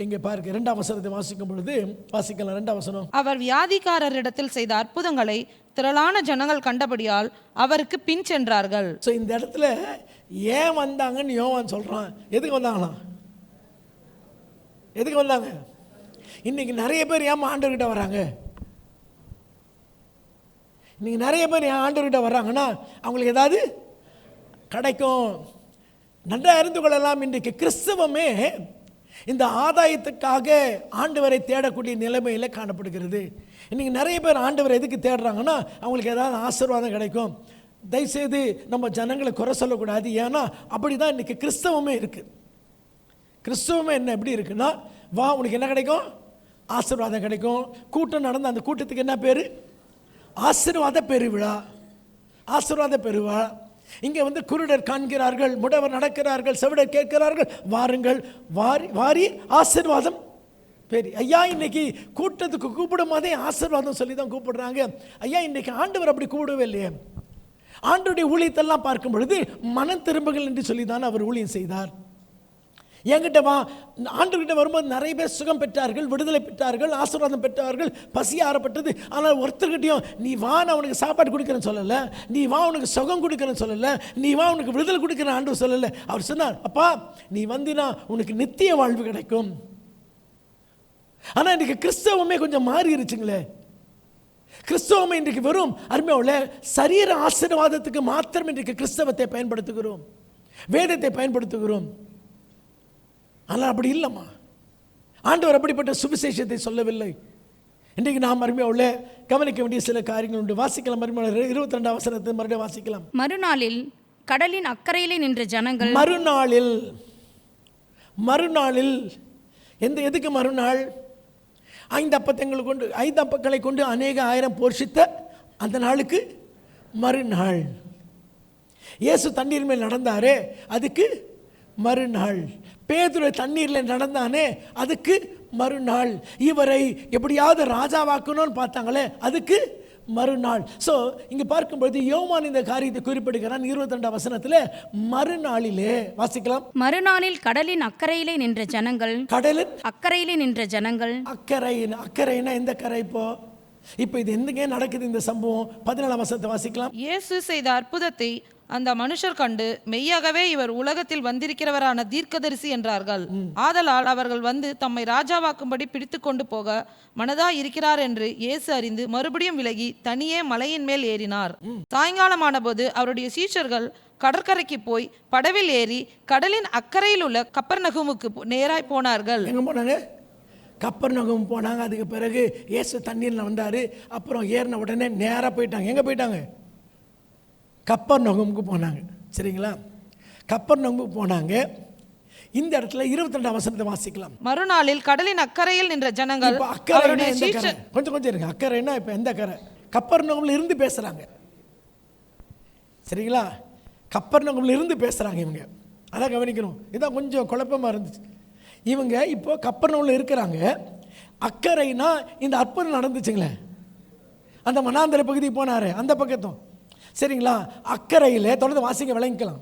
இங்கே பார்க்க 2ஆம் வசனத்தை வாசிக்கும் பொழுது வாசிக்கலாம். 2ஆம் வசனம், அவர் வியாதிக்காரரிடத்தில் செய்த அற்புதங்களை திரளான ஜனங்கள் கண்டபடியால் அவருக்கு பின் சென்றார்கள். ஸோ இந்த இடத்துல ஏன் வந்தாங்கன்னு யோவான் சொல்கிறான். எதுக்கு வந்தாங்களாம்? எதுக்கு வந்தாங்க? இன்னைக்கு நிறைய பேர் ஏன் ஆண்டவர்கிட்ட வராங்க? இன்னைக்கு நிறைய பேர் ஏன் ஆண்டவர்கிட்ட வர்றாங்கன்னா அவங்களுக்கு ஏதாவது கிடைக்கும். நன்றாக அறிந்து கொள்ளலாம், இன்றைக்கு கிறிஸ்தவமே இந்த ஆதாயத்துக்காக ஆண்டவரை தேடக்கூடிய நிலைமையில் காணப்படுகிறது. இன்றைக்கி நிறைய பேர் ஆண்டவரை எதுக்கு தேடுறாங்கன்னா அவங்களுக்கு ஏதாவது ஆசீர்வாதம் கிடைக்கும். தயவுசெய்து நம்ம ஜனங்களை குறை சொல்லக்கூடாது. ஏன்னா அப்படி தான் இன்றைக்கி கிறிஸ்தவமே இருக்குது. கிறிஸ்தவமே என்ன எப்படி இருக்குன்னா, வா உனக்கு என்ன கிடைக்கும்? ஆசீர்வாதம் கிடைக்கும். கூட்டம் நடந்த அந்த கூட்டத்துக்கு என்ன பேர்? ஆசீர்வாத பெருவிழா. ஆசீர்வாத பெருவிழா. இங்கே வந்து குருடர் காண்கிறார்கள், முடவர் நடக்கிறார்கள், செவிடர் கேட்கிறார்கள், வாருங்கள் வாரி ஆசீர்வாதம் பெரிய. ஐயா இன்னைக்கு கூட்டத்துக்கு கூப்பிடும் போதே ஆசீர்வாதம் சொல்லி தான் கூப்பிடுறாங்க. ஐயா இன்னைக்கு ஆண்டவர் அப்படி கூப்பிடவே இல்லையே. ஆண்டவருடைய ஊழியத்தெல்லாம் பார்க்கும் பொழுது மனம் திரும்புகள் என்று சொல்லி தான் அவர் ஊழியம் செய்தார். என்கிட்ட வா, ஆண்டவர்கிட்ட வரும்போது நிறைய பேர் சுகம் பெற்றார்கள், விடுதலை பெற்றார்கள், ஆசீர்வாதம் பெற்றார்கள், பசி ஆறப்பட்டது. ஆனால் ஒருத்தர்கிட்டையும் நீ வா நான் உனக்கு சாப்பாடு கொடுக்குறேன்னு சொல்லலை, நீ வா உனக்கு சுகம் கொடுக்குறேன்னு சொல்லலை, நீ வா உனக்கு விடுதலை கொடுக்குறேன் ஆண்டவர் சொல்லலை. அவர் சொன்னார், அப்பா நீ வந்தினா உனக்கு நித்திய வாழ்வு கிடைக்கும். ஆனால் இன்றைக்கு கிறிஸ்தவமே கொஞ்சம் மாறிடுச்சுங்களே. கிறிஸ்தவமே இன்றைக்கு வெறும் அருமையுள்ள சரீர ஆசீர்வாதத்துக்கு மாத்திரம் இன்றைக்கு கிறிஸ்தவத்தை பயன்படுத்துகிறோம், வேதத்தை பயன்படுத்துகிறோம். ஆனால் அப்படி இல்லைம்மா. ஆண்டவர் அப்படிப்பட்ட சுவிசேஷத்தை சொல்லவில்லை. இன்றைக்கு நாம் அருமையுள்ள கவனிக்க வேண்டிய சில காரியங்கள் உண்டு. வாசிக்கலாம். 22ஆம் வசனத்தை மறுபடியும் வாசிக்கலாம். மறுநாளில் கடலின் அக்கறையிலே நின்ற ஜனங்கள். மறுநாளில் எதுக்கு மறுநாள்? 5 அப்பங்களை கொண்டு அநேக ஆயிரம் போஷித்த அந்த நாளுக்கு மறுநாள். இயேசு தண்ணீர் மேல் நடந்தாரே அதுக்கு மறுநாள். பேதுரு தண்ணீரில் நடந்தானே அதுக்கு மறுநாள். இவரை எப்படியாவது ராஜாவாக்கணும்னு பார்த்தாங்களே அதுக்கு மறுநாள். ஸோ இங்கே பார்க்கும்பொழுது யோவான் இந்த காரியத்தை குறிப்பிடுகிறான். 22ஆம் வசனத்தில் மறுநாளிலே வாசிக்கலாம். மறுநாளில் கடலின் அக்கறையிலே நின்ற ஜனங்கள். கடலின் அக்கறையிலே நின்ற ஜனங்கள். அக்கறைனா எந்த கரை? இப்போ இது எந்தங்க நடக்குது இந்த சம்பவம்? 14ஆம் வசனத்தை வாசிக்கலாம். இயேசு செய்த அற்புதத்தை அந்த மனுஷர் கண்டு மெய்யாகவே இவர் உலகத்தில் வந்திருக்கிறவரான தீர்க்கதரிசி என்றார்கள். ஆதலால் அவர்கள் வந்து தம்மை ராஜாவாக்கும்படி பிடித்து கொண்டு போக மனதாய் இருக்கிறார் என்று இயேசு அறிந்து மறுபடியும் விலகி தனியே மலையின் மேல் ஏறினார். சாயங்காலமான போது அவருடைய சீஷர்கள் கடற்கரைக்கு போய் படவில் ஏறி கடலின் அக்கறையில் உள்ள கப்பர்நகூமுக்கு நேராய் போனார்கள். எங்க போனாங்க? கப்பர்நகூம் போனாங்க. அதுக்கு பிறகு இயேசு தண்ணீரில் வந்தார். அப்புறம் ஏறின உடனே நேராக போயிட்டாங்க. எங்கே போயிட்டாங்க? கப்பர்நகூமுக்கு போனாங்க. சரிங்களா? கப்பர்நகூமுக்கு போனாங்க. இந்த இடத்துல 22ஆம் வசனத்தை வாசிக்கலாம். மறுநாளில் கடலின் அக்கறையில் நின்ற ஜனங்கள் அக்கறைன்னா எந்த கரை? கொஞ்சம் இருங்க. அக்கறைன்னா இப்போ எந்த கரை? கப்பர்நகூம்ல இருந்து பேசுகிறாங்க. சரிங்களா? கப்பர்நகூம்ல இருந்து பேசுகிறாங்க இவங்க. அதான் கவனிக்கணும். இதான் கொஞ்சம் குழப்பமாக இருந்துச்சு. இவங்க இப்போ கப்பர்நகூம்ல இருக்கிறாங்க. அக்கறைனா இந்த அற்புதம் நடந்துச்சுங்களே, அந்த மனாந்தர பகுதிக்கு போனாரு, அந்த பக்கத்தும். சரிங்களா? அக்கறையில் தொடர்ந்து வாசிக்க விளங்கிக்கலாம்.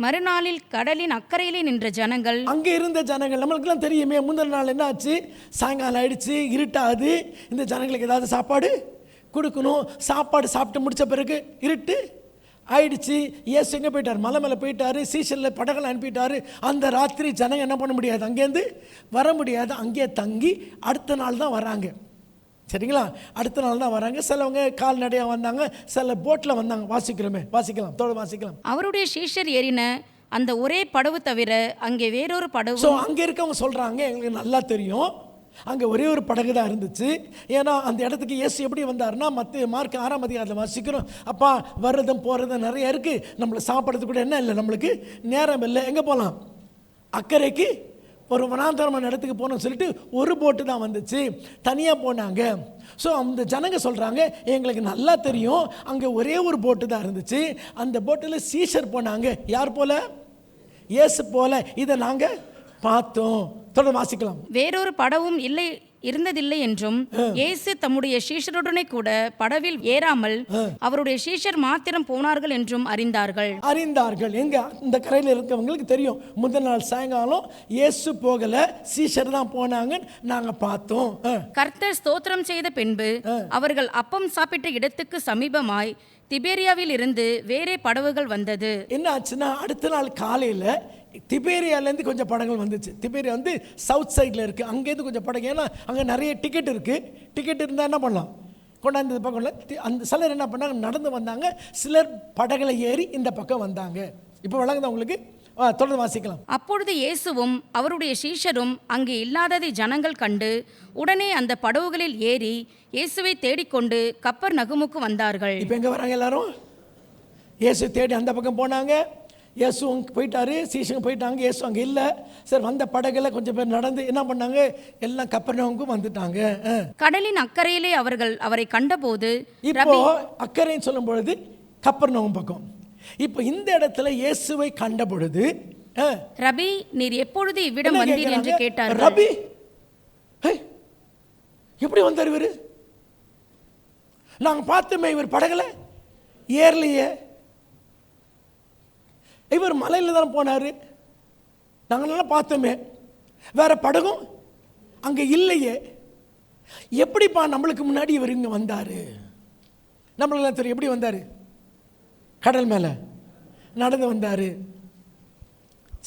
மறுநாளில் கடலின் அக்கறையிலே நின்ற ஜனங்கள், அங்கே இருந்த ஜனங்கள், நம்மளுக்கெல்லாம் தெரியுமே, முந்தின நாள் என்ன ஆச்சு? சாயங்காலம் ஆயிடுச்சு, இருட்டாது. இந்த ஜனங்களுக்கு ஏதாவது சாப்பாடு கொடுக்கணும். சாப்பாடு சாப்பிட்டு முடித்த பிறகு இருட்டு ஆயிடுச்சு. இயேசு எங்கே போயிட்டார்? மலை மேலே போயிட்டாரு. சீசனில் படகளை அனுப்பிட்டாரு. அந்த ராத்திரி ஜனங்க என்ன பண்ண முடியாது, அங்கேருந்து வர முடியாது. அங்கேயே தங்கி அடுத்த நாள் தான் வராங்க. சரிங்களா? அடுத்த நாள் தான் வராங்க. சிலவங்க கால்நடையாக வந்தாங்க, சில போட்டில் வந்தாங்க. வாசிக்கலாம், தொடர்ந்து வாசிக்கலாம். அவருடைய சீஷர் ஏறின அந்த ஒரே படவு தவிர அங்கே வேறொரு படவு. ஸோ அங்கே இருக்கவங்க சொல்கிறாங்க, எங்களுக்கு நல்லா தெரியும், அங்கே ஒரே ஒரு படகு தான் இருந்துச்சு. ஏன்னா அந்த இடத்துக்கு இயேசு எப்படி வந்தார்னா, மார்க் 6ஆம் அதிகாரத்தில் வாசிக்கிறோம். அப்பா, வர்றதும் போகிறதும் நிறைய இருக்குது, நம்மளை சாப்பிட்றதுக்கு கூட என்ன இல்லை, நம்மளுக்கு நேரம் இல்லை, எங்கே போகலாம்? அக்கறைக்கு ஒரு வனாந்தரமான இடத்துக்கு போகணும்னு சொல்லிட்டு ஒரு போட்டு தான் வந்துச்சு, தனியாக போனாங்க. ஸோ அந்த ஜனங்க சொல்கிறாங்க, எங்களுக்கு நல்லா தெரியும், அங்கே ஒரே ஒரு போட்டு தான் இருந்துச்சு, அந்த போட்டில் சீஷர் போனாங்க. யார் போல? இயேசு போல. இதை நாங்கள் பார்த்தோம். தொடர்ந்து வாசிக்கலாம். வேறொரு படவும் இருந்ததில்லை என்றும் இயேசு தம்முடைய சீஷருடனே கூட படவில் ஏறாமல் அவருடைய சீஷர் மாத்திரம் போனார்கள் என்றும் அறிந்தார்கள். எங்க? இந்த கரையில் இருக்கவங்களுக்கு தெரியும், முதல் நாள் சாயங்காலம் இயேசு போகல, சீஷர் தான் போனாங்க, நாங்க பார்த்தோம். கர்த்தர் ஸ்தோத்திரம் செய்த பின்பு அவர்கள் அப்பம் சாப்பிட்ட இடத்துக்கு சமீபமாய் திபேரியாவில் இருந்து வேறே படவுகள் வந்தது. என்ன ஆச்சுன்னா, அடுத்த நாள் காலையில் திபேரியாலேருந்து கொஞ்சம் படங்கள் வந்துச்சு. திபேரியா வந்து சவுத் சைடில் இருக்குது. அங்கேருந்து கொஞ்சம் படகு, ஏன்னா அங்கே நிறைய டிக்கெட் இருக்குது. டிக்கெட் இருந்தால் என்ன பண்ணலாம், கொண்டாந்து பக்கம். அந்த சிலர் என்ன பண்ணாங்க, நடந்து வந்தாங்க. சிலர் படகுல ஏறி இந்த பக்கம் வந்தாங்க. இப்போ வழங்குதா உங்களுக்கு? தொடர்ந்து வாசிக்கலாம். அப்பொழுது இயேசுவும் அவருடைய சீஷரும் அங்கே இல்லாததை ஜனங்கள் கண்டு உடனே அந்த படகுகளில் ஏறி இயேசுவை தேடிக்கொண்டு கப்பர்நகூமுக்கு வந்தார்கள். இப்போ எங்கே வராங்க எல்லாரும்? இயேசு தேடி அந்த பக்கம் போனாங்க. இயேசு அங்கே போயிட்டாரு, சீஷங்க போயிட்டாங்க, இயேசு அங்கே இல்லை. சரி, வந்த படகுல கொஞ்சம் பேர் நடந்து என்ன பண்ணாங்க, எல்லாம் கப்பர்நகூமுக்கு வந்துட்டாங்க. கடலின் அக்கறையிலே அவர்கள் அவரை கண்டபோது, இப்போ அக்கறைன்னு சொல்லும் பொழுது கப்பர்நகூம் பக்கம். இப்போ இந்த இடத்துல இயேசுவை கண்ட பொழுது, ரபி, நீர் எப்பொழுது இவ்விடம் வந்தீர் என்று கேட்டார்கள். ரபி, எப்படி வந்தார் இவர்? நாங்கள் பார்த்துமே, இவர் படகுல ஏறலையே, இவர் மலையில் தான் போனார், நாங்கள் பார்த்தோமே, வேற படகும் அங்கே இல்லையே, எப்படிப்பா நம்மளுக்கு முன்னாடி இவர் இங்கே வந்தார்? நம்மளுக்கு தெரியும் எப்படி வந்தார், கடல் மேலே நடந்து வந்தார்.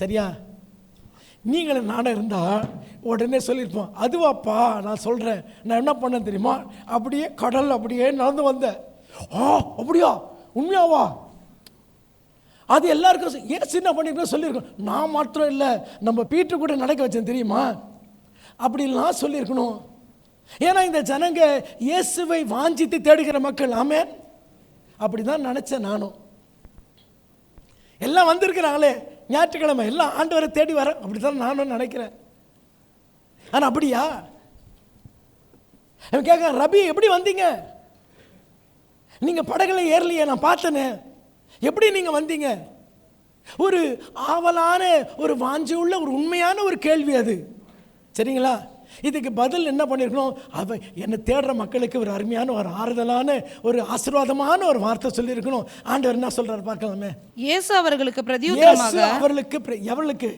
சரியா? நீங்களும் நானும் இருந்தால் உடனே சொல்லியிருப்போம், அதுவாப்பா நான் சொல்கிறேன், நான் என்ன பண்ணேன் தெரியுமா, அப்படியே கடல் அப்படியே நடந்து வந்தேன். அப்படியா, உண்மையாவா? அது எல்லாருக்கும் ஏன் சின்ன பண்ணிருக்கோம் சொல்லியிருக்கோம். நான் மாத்திரம் இல்லை, நம்ம பீட்டர் கூட நடக்க வச்சேன் தெரியுமா, அப்படிலாம் சொல்லியிருக்கணும். ஏன்னா இந்த ஜனங்க இயேசுவை வாஞ்சித்து தேடுகிற மக்கள். ஆமென். அப்படி தான் நினச்சேன் நானும். எல்லாம் வந்திருக்கிறாங்களே ஞாயிற்றுக்கிழமை, எல்லாம் ஆண்டவரை தேடி வர, அப்படி தான் நானும் நினைக்கிறேன். ஆனால் அப்படியா? அவன் கேட்க, ரபி எப்படி வந்தீங்க? நீங்கள் படகுல ஏறலையே, நான் பார்த்தேனே, எப்படி நீங்கள் வந்தீங்க? ஒரு ஆவலான, ஒரு வாஞ்சி உள்ள, ஒரு உண்மையான ஒரு கேள்வி அது. சரிங்களா? இதுக்கு பதில் என்ன பண்ணியிருக்கணும், என்னை தேடுற மக்களுக்கு ஒரு அருமையான, ஒரு ஆறுதலான, ஒரு ஆசீர்வாதமான ஒரு வார்த்தை சொல்லியிருக்கணும். ஆண்டவர் என்ன சொல்றாரு பார்க்கலாமே. இயேசு அவர்களுக்கு பிரதியுத்தரமாக, அவர்களுக்கு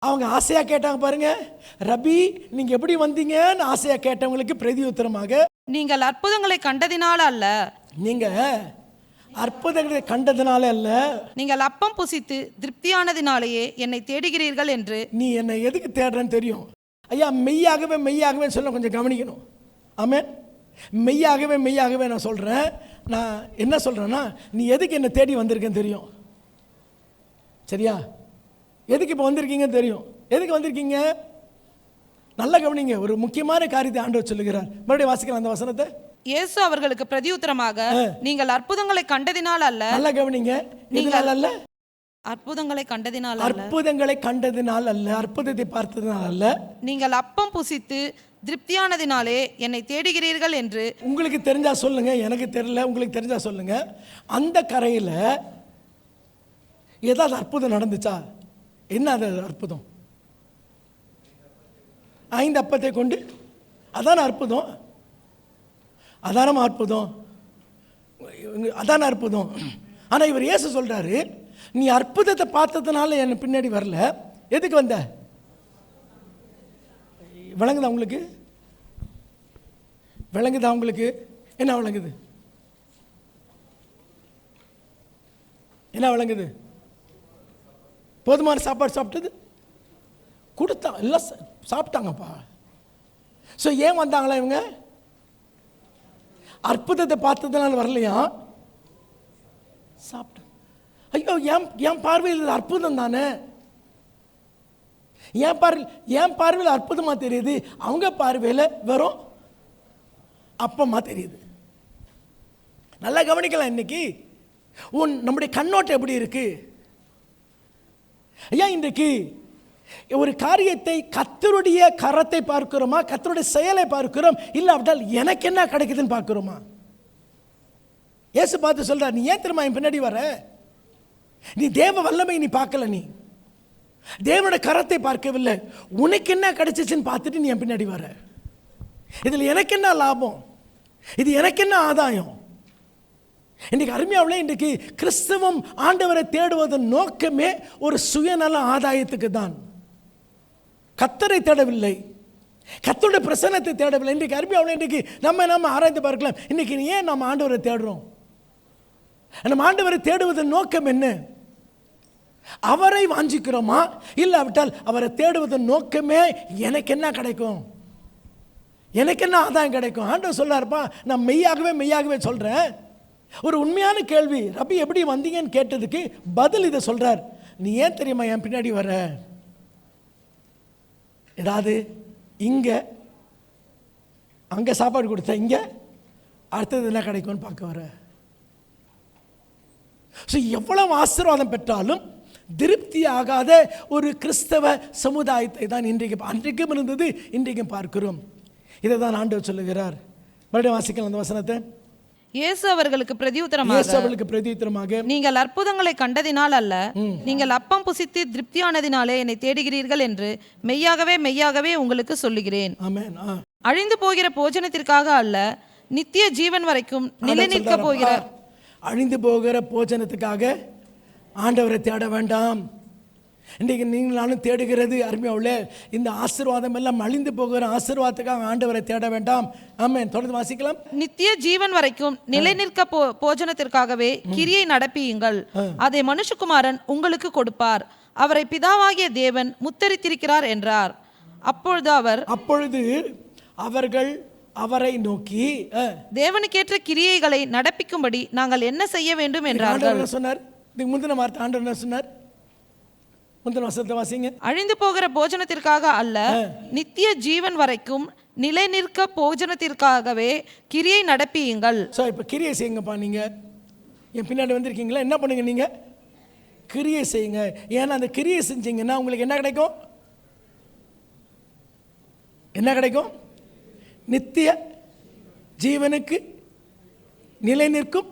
அவங்க ஆசையா கேட்டாங்க பாருங்க, ரபி நீங்க எப்படி வந்தீங்கன்னு ஆசையா கேட்டவங்களுக்கு பிரதியுத்தரமாக, நீங்கள் அற்புதங்களை கண்டதினால் அல்ல, நீங்க அற்புதங்களை கண்டதுனால அல்ல, நீங்கள் அப்பம் புசித்து திருப்தியானதினாலேயே என்னை தேடுகிறீர்கள் என்று. நீ என்னை எதுக்கு தேடுறேன்னு தெரியும். ஐயா, மெய்யாகவே மெய்யாகவே சொல்ல கொஞ்சம் கவனிக்கணும். ஆமென். மெய்யாகவே மெய்யாகவே நான் சொல்கிறேன். நான் என்ன சொல்கிறேன்னா, நீ எதுக்கு என்னை தேடி வந்திருக்கேன்னு தெரியும். சரியா? எதுக்கு இப்போ வந்திருக்கீங்கன்னு தெரியும். எதுக்கு வந்திருக்கீங்க நல்லா கவனிங்க. ஒரு முக்கியமான காரியத்தை ஆண்டவர் சொல்லுகிறார். மறுபடியும் வாசிக்கலாம் அந்த வசனத்தை. இயேசு அவர்களுக்கு பிரதியுத்தரமாக, நீங்கள் அற்புதங்களை கண்டதினால் அல்ல. நல்லா கவனிங்க. இதனால் அல்ல, அற்புதங்களை கண்டதினால் அல்ல, அற்புதங்களை கண்டதினால் அல்ல, அற்புதத்தை பார்த்ததினால் அல்ல, நீங்கள் அப்பம் புசித்து திருப்தியானதினாலே என்னை தேடுகிறீர்கள் என்று. உங்களுக்கு தெரிஞ்சா சொல்லுங்க, எனக்கு தெரியல. உங்களுக்கு தெரிஞ்சா சொல்லுங்க. அந்த கரையில் ஏதாவது அற்புதம் நடந்துச்சா? என்ன அது அற்புதம்? 5 அப்பத்தை கொண்டு, அதான அற்புதம். அதான அற்புதம், அதான அற்புதம். ஆனால் இவர் இயேசு சொல்றாரு, நீ அற்புதத்தை பார்த்ததுனால என்ன பின்னாடி வரல, எதுக்கு வந்த? விளங்குதா உங்களுக்கு? விளங்குதா உங்களுக்கு? என்ன விளங்குது? என்ன விளங்குது? போதுமான சாப்பாடு சாப்பிட்டது கொடுத்தா, எல்லாம் சாப்பிட்டாங்கப்பா. ஸோ ஏன் வந்தாங்களா இவங்க? அற்புதத்தை பார்த்ததுனால வரலையா? சாப்பிட்டாங்க. ஐயோ, என் பார்வையில் இது அற்புதம் தானே. என் பார்வையில் அற்புதமாக தெரியுது, அவங்க பார்வையில் வெறும் அப்பமா தெரியுது. நல்லா கவனிக்கலாம். இன்னைக்கு நம்முடைய கண்ணோட்டம் எப்படி இருக்கு? ஐயா, இன்றைக்கு ஒரு காரியத்தை கர்த்தருடைய கரத்தை பார்க்கிறோமா, கர்த்தருடைய செயலை பார்க்கிறோம், இல்லாவிட்டால் எனக்கு என்ன கிடைக்குதுன்னு பார்க்கிறோமா? இயேசு பார்த்து சொல்றார், நீ ஏன் திரும்ப என் பின்னாடி வர? நீ தேவ வல்லமை நீ பார்க்கல, நீ தேவனுடைய கரத்தை பார்க்கவில்லை. உனக்கு என்ன கிடைச்சிச்சுன்னு பார்த்துட்டு நீ என் பின்னாடி வர. இதில் எனக்கு என்ன லாபம்? இது எனக்கு என்ன ஆதாயம்? இன்றைக்கு அருமையாவில் இன்றைக்கு கிறிஸ்தவம் ஆண்டவரை தேடுவதன் நோக்கமே ஒரு சுயநல ஆதாயத்துக்கு தான். கர்த்தரை தேடவில்லை, கர்த்தருடைய பிரசன்னத்தை தேடவில்லை. இன்றைக்கு அருமையாவில் இன்றைக்கு நம்ம ஆராய்ந்து பார்க்கலாம். இன்றைக்கி ஏன் நம்ம ஆண்டவரை தேடுறோம்? நம்ம ஆண்டவரை தேடுவதன் நோக்கம் என்ன? அவரை வாஞ்சிக்கிறோமா, இல்லாவிட்டால் அவரை தேடுவதன் நோக்கமே எனக்கு என்ன கிடைக்கும், எனக்கு என்ன ஆதாயம் கிடைக்கும்? ஆண்டவர் சொல்றாருப்பா, நான் மெய்யாகவே சொல்றேன். ஒரு உண்மையான கேள்வி, ரபி எப்படி வந்தீங்கன்னு கேட்டதுக்கு பதில் இதை சொல்றார். நீ ஏன் தெரியுமா என் பின்னாடி வர? ஏதாவது இங்கே அங்கே சாப்பாடு கொடுத்த, இங்கே அடுத்தது என்ன கிடைக்கும்னு பார்க்க வர. ஸோ எவ்வளவு ஆசீர்வாதம் பெற்றாலும் திருப்தி ஆகாத ஒரு கிறிஸ்தவ சமுதாயத்தை தான் அன்றைக்கும் இருந்தது, இன்றைக்கும் பார்க்கிறோம். இதை தான் ஆண்டவர் சொல்லுகிறார். மறுபடியும் வாசிக்கலாம் அந்த வசனத்தை. இயேசு அவர்களுக்கு பிரதியுத்தரமாக, நீங்கள் அற்புதங்களை கண்டதினால் அல்ல, நீங்கள் அப்பம் புசித்து திருப்தியானதினாலே என்னை தேடுகிறீர்கள் என்று மெய்யாகவே உங்களுக்கு சொல்லுகிறேன். ஆமென். அழிந்து போகிற போஜனத்திற்காக அல்ல, நித்திய ஜீவன் வரைக்கும் நிலை நிற்க போகிற. அழிந்து போகிற போஜனத்துக்காக ஆண்டவரை தேட வேண்டாம். இன்றைக்கு நீங்களும் தேடுகிறது அருமையாவுள்ள இந்த ஆசீர்வாதம் எல்லாம் அழிந்து போகிற ஆசீர்வாதத்துக்காக ஆண்டவரை தேட வேண்டாம். ஆமென். தொடர்ந்து வாசிக்கலாம். நித்திய ஜீவன் வரைக்கும் நிலை நிற்க போஜனத்திற்காகவே கிரியை நடப்பியுங்கள், அதை மனுஷகுமாரன் உங்களுக்கு கொடுப்பார், அவரை பிதாவாகிய தேவன் முத்தரித்திருக்கிறார் என்றார். அப்பொழுது அவர்கள் அவரை நோக்கி, தேவனுக்கேற்ற கிரியைகளை நடப்பிக்கும்படி நாங்கள் என்ன செய்ய வேண்டும் என்றார்கள். சொன்னார். இதுக்கு முந்தின வார்த்தை ஆண்டவர் என்ன சொன்னார்? முந்தின வசனத்தை வாசிங்க. அழிந்து போகிற போஜனத்திற்காக அல்ல, நித்திய ஜீவன் வரைக்கும் நிலை நிற்க போஜனத்திற்காகவே கிரியை நடப்பியுங்கள். ஸோ இப்போ கிரியை செய்யுங்கப்பா. நீங்கள் என் பின்னாடி வந்திருக்கீங்களா? என்ன பண்ணுங்க? நீங்கள் கிரியை செய்யுங்க. ஏன்னா அந்த கிரியை செஞ்சீங்கன்னா உங்களுக்கு என்ன கிடைக்கும்? என்ன கிடைக்கும்? நித்திய ஜீவனுக்கு நிலை நிற்கும்.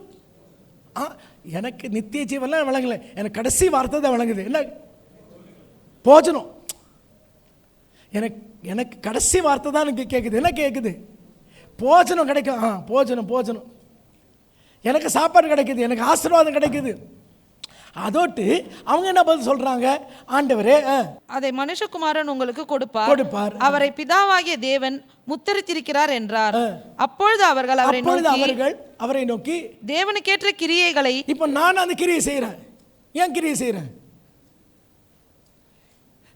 எனக்கு நித்திய ஜீவன்லாம் வழங்கலை, எனக்கு கடைசி வார்த்தை தான் வழங்குது. என்ன? போஜனம். எனக்கு கடைசி வார்த்தை தான் எனக்கு கேட்குது. என்ன கேட்குது? போஜனம் கிடைக்கும். போஜனம். எனக்கு சாப்பாடு கிடைக்குது, எனக்கு ஆசீர்வாதம் கிடைக்குது. அதோட்டு அவங்க என்ன பதில் சொல்றாங்க? ஆண்டவரே, அதை மனுஷகுமாரன் உங்களுக்கு கொடுப்பார், அவரை பிதாவாகிய தேவன் முத்தரித்திருக்கிறார் என்றார். அப்பொழுது அவர்கள் அவரை நோக்கி தேவனுக்கேற்ற கிரியைகளை. இப்ப நான் அந்த கிரியை செய்யறேன். ஏன் கிரியை செய்யறேன்?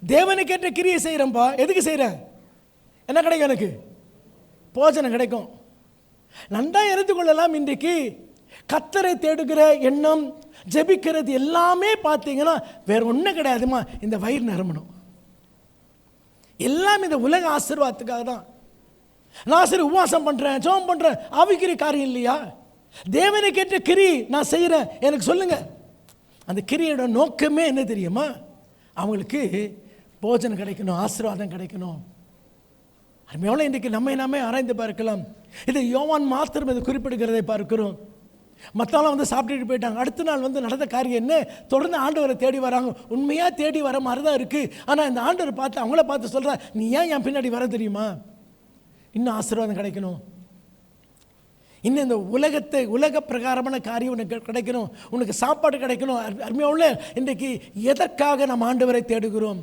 தேவனுக்கேற்ற கிரியை செய்யறேன்பா. எதுக்கு செய்யறேன்? என்ன கிடைக்கும்? எனக்கு போஜனம் கிடைக்கும். நன்றா எடுத்து கொள்ளலாம். இன்றைக்கு கர்த்தரை தேடுகிற எண்ணம், ஜெபிக்கிறது எல்லாமே பார்த்தீங்கன்னா வேற ஒன்றும் கிடையாதுமா. இந்த வயிறு நிரம்பணும். எல்லாம் இந்த உலக ஆசீர்வாதத்துக்காக தான். நான் சரி உபவாசம் பண்ணுறேன், ஜெபம் பண்ணுறேன், ஆவிக்குரிய காரியம் இல்லையா? தேவனுக்கேற்ற கிரி நான் செய்கிறேன். எனக்கு சொல்லுங்க, அந்த கிரியோட நோக்கமே என்ன தெரியுமா? அவங்களுக்கு போஜனம் கிடைக்கணும், ஆசீர்வாதம் கிடைக்கணும். எவ்வளோ இன்றைக்கு நம்மை ஆராய்ந்து பார்க்கலாம். இது யோவான் மாத்திரம் இது குறிப்பிடுகிறதை பார்க்கிறோம். மற்றவங்களாம் வந்து சாப்பிட்டுட்டு போயிட்டாங்க. அடுத்த நாள் வந்து நடந்த காரியம் என்ன? தொடர்ந்து ஆண்டவரை தேடி வராங்க. உண்மையாக தேடி வர மாதிரி தான் இருக்குது. ஆனால் இந்த ஆண்டவரை பார்த்து அவங்கள பார்த்து சொல்கிறா, நீ ஏன் என் பின்னாடி வர தெரியுமா? இன்னும் ஆசீர்வாதம் கிடைக்கணும், இன்னும் இந்த உலக பிரகாரமான காரியம் உனக்கு கிடைக்கணும், உனக்கு சாப்பாடு கிடைக்கணும். அருமையுள்ள இன்றைக்கு எதற்காக நம்ம ஆண்டவரை தேடுகிறோம்?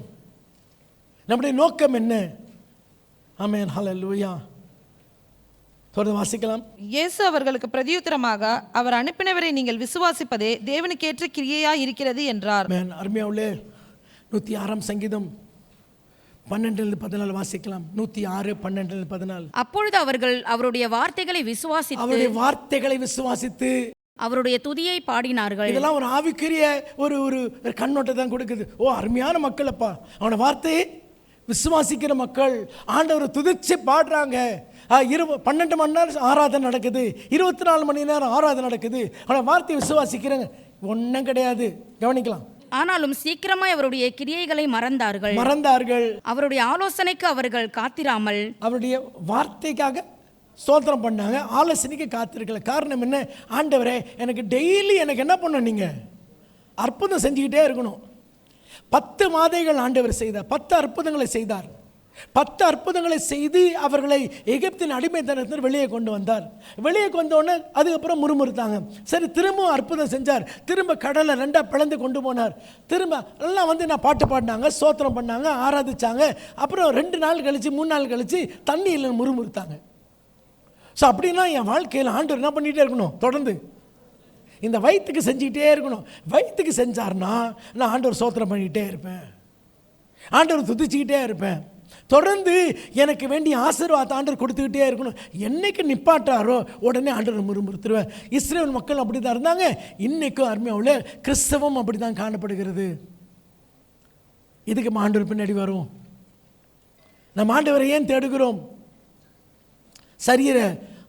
நம்முடைய நோக்கம் என்ன? ஆமென், ஹல்லேலூயா. தொடர்ந்து வாசிக்கலாம். இயேசு அவர்களுக்கு பிரதியுத்தரமாக, அவர் அனுப்பினவரை நீங்கள் விசுவாசிப்பதே தேவனுக்கேற்ற கிரியையா இருக்கிறது என்றார். அருமையுள்ள 106 சங்கீதம் 12-14 வாசிக்கலாம். 106, 12-14. அப்பொழுது அவர்கள் அவருடைய வார்த்தைகளை விசுவாசித்து அவருடைய துதியை பாடினார்கள். இதெல்லாம் ஒரு ஆவிக்குரிய ஒரு கண்ணோட்டத்தை தான் கொடுக்குது. ஓ, அருமையான மக்கள் அப்பா, அவன வார்த்தையை விசுவாசிக்கிற மக்கள் ஆண்டவரை துதிச்சு பாடுறாங்க. 12 மணி நேரம் ஆராதனை நடக்குது, 24 மணி நேரம் ஆராதனை நடக்குது. அவன வார்த்தையை விசுவாசிக்கிறாங்க. ஒன்றும் கிடையாது, கவனிக்கலாம். ஆனாலும் சீக்கிரமாய் அவருடைய கிரியைகளை மறந்தார்கள். அவருடைய ஆலோசனைக்கு அவர்கள் காத்திராமல் அவருடைய வார்த்தைக்காக ஸ்தோத்திரம் பண்ணாங்க, ஆலோசனைக்கு காத்திருக்கல. காரணம் என்ன? ஆண்டவரே, எனக்கு டெய்லி எனக்கு என்ன பண்ணணும்? நீங்கள் அற்புதம் செஞ்சுக்கிட்டே இருக்கணும். 10 மாதங்கள் ஆண்டவர் செய்தார், 10 அற்புதங்களை செய்தார். 10 அற்புதங்களை செய்து அவர்களை எகிப்தின் அடிமைத்தனத்தில் வெளியே கொண்டு வந்தார். வெளியே கொண்டோடனே அதுக்கப்புறம் முறுமுறுத்தாங்க. சரி, திரும்பவும் அற்புதம் செஞ்சார். திரும்ப கடலை 2 பிளந்து கொண்டு போனார். திரும்ப எல்லாம் வந்து நான் பாட்டு பாடினாங்க, ஸ்தோத்திரம் பண்ணாங்க, ஆராதிச்சாங்க. அப்புறம் 2 நாள் கழிச்சு 3 நாள் கழிச்சு தண்ணி இல்லைன்னு முறுமுறுத்தாங்க. ஸோ அப்படின்னா என் வாழ்க்கையில் ஆண்டவர் என்ன பண்ணிகிட்டே இருக்கணும்? தொடர்ந்து இந்த வயிற்றுக்கு செஞ்சுக்கிட்டே இருக்கணும். வயிற்றுக்கு செஞ்சார்னா நான் ஆண்டவர் ஸ்தோத்திரம் பண்ணிக்கிட்டே இருப்பேன், ஆண்டவர் துதிச்சுக்கிட்டே இருப்பேன். தொடர்ந்து எனக்கு வேண்டிய ஆசீர்வாதத்தை ஆண்டவர் கொடுத்துக்கிட்டே இருக்கணும். என்னைக்கு நிப்பாட்டாரோ உடனே ஆண்டவர் முறுமுறுத்துருவேன். இஸ்ரேல் மக்கள் அப்படி தான் இருந்தாங்க. இன்றைக்கும் அருமையாவுல கிறிஸ்தவம் அப்படி தான் காணப்படுகிறது. இதுக்கு ஆண்டவர் பின்னாடி வரும். நம்ம ஆண்டவரை ஏன் தேடுகிறோம்? சரீர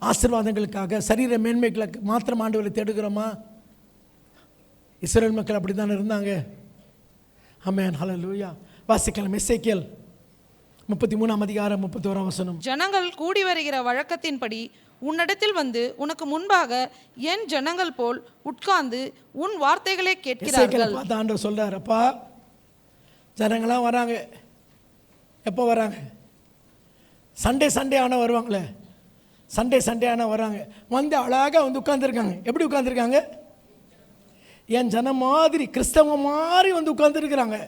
ஆசீர்வாதங்களுக்காக, சரீர மேன்மைகளுக்கு மாத்திரம் ஆண்டவரை தேடுகிறோமா? இஸ்ரேல் மக்கள் அப்படி தானே இருந்தாங்க. ஆமென், ஹல்லேலூயா. வாசிக்கலாம். எசேக்கியேல் 33 அதிகாரம் 31 வசனம். ஜனங்கள் கூடி வருகிற வழக்கத்தின்படி உன்னிடத்தில் வந்து உனக்கு முன்பாக என் ஜனங்கள் போல் உட்கார்ந்து உன் வார்த்தைகளை கேட்கிறார்கள். ஆண்டவர் சொல்றார், அப்பா, ஜனங்களாம் வராங்க. எப்போ வராங்க? சண்டே ஆனால் வருவாங்களே, சண்டே ஆனால் வராங்க. வந்து அழகாக வந்து உட்கார்ந்துருக்காங்க. எப்படி உட்கார்ந்துருக்காங்க? என் ஜனம் மாதிரி, கிறிஸ்தவ மாதிரி வந்து உட்கார்ந்துருக்கிறாங்க.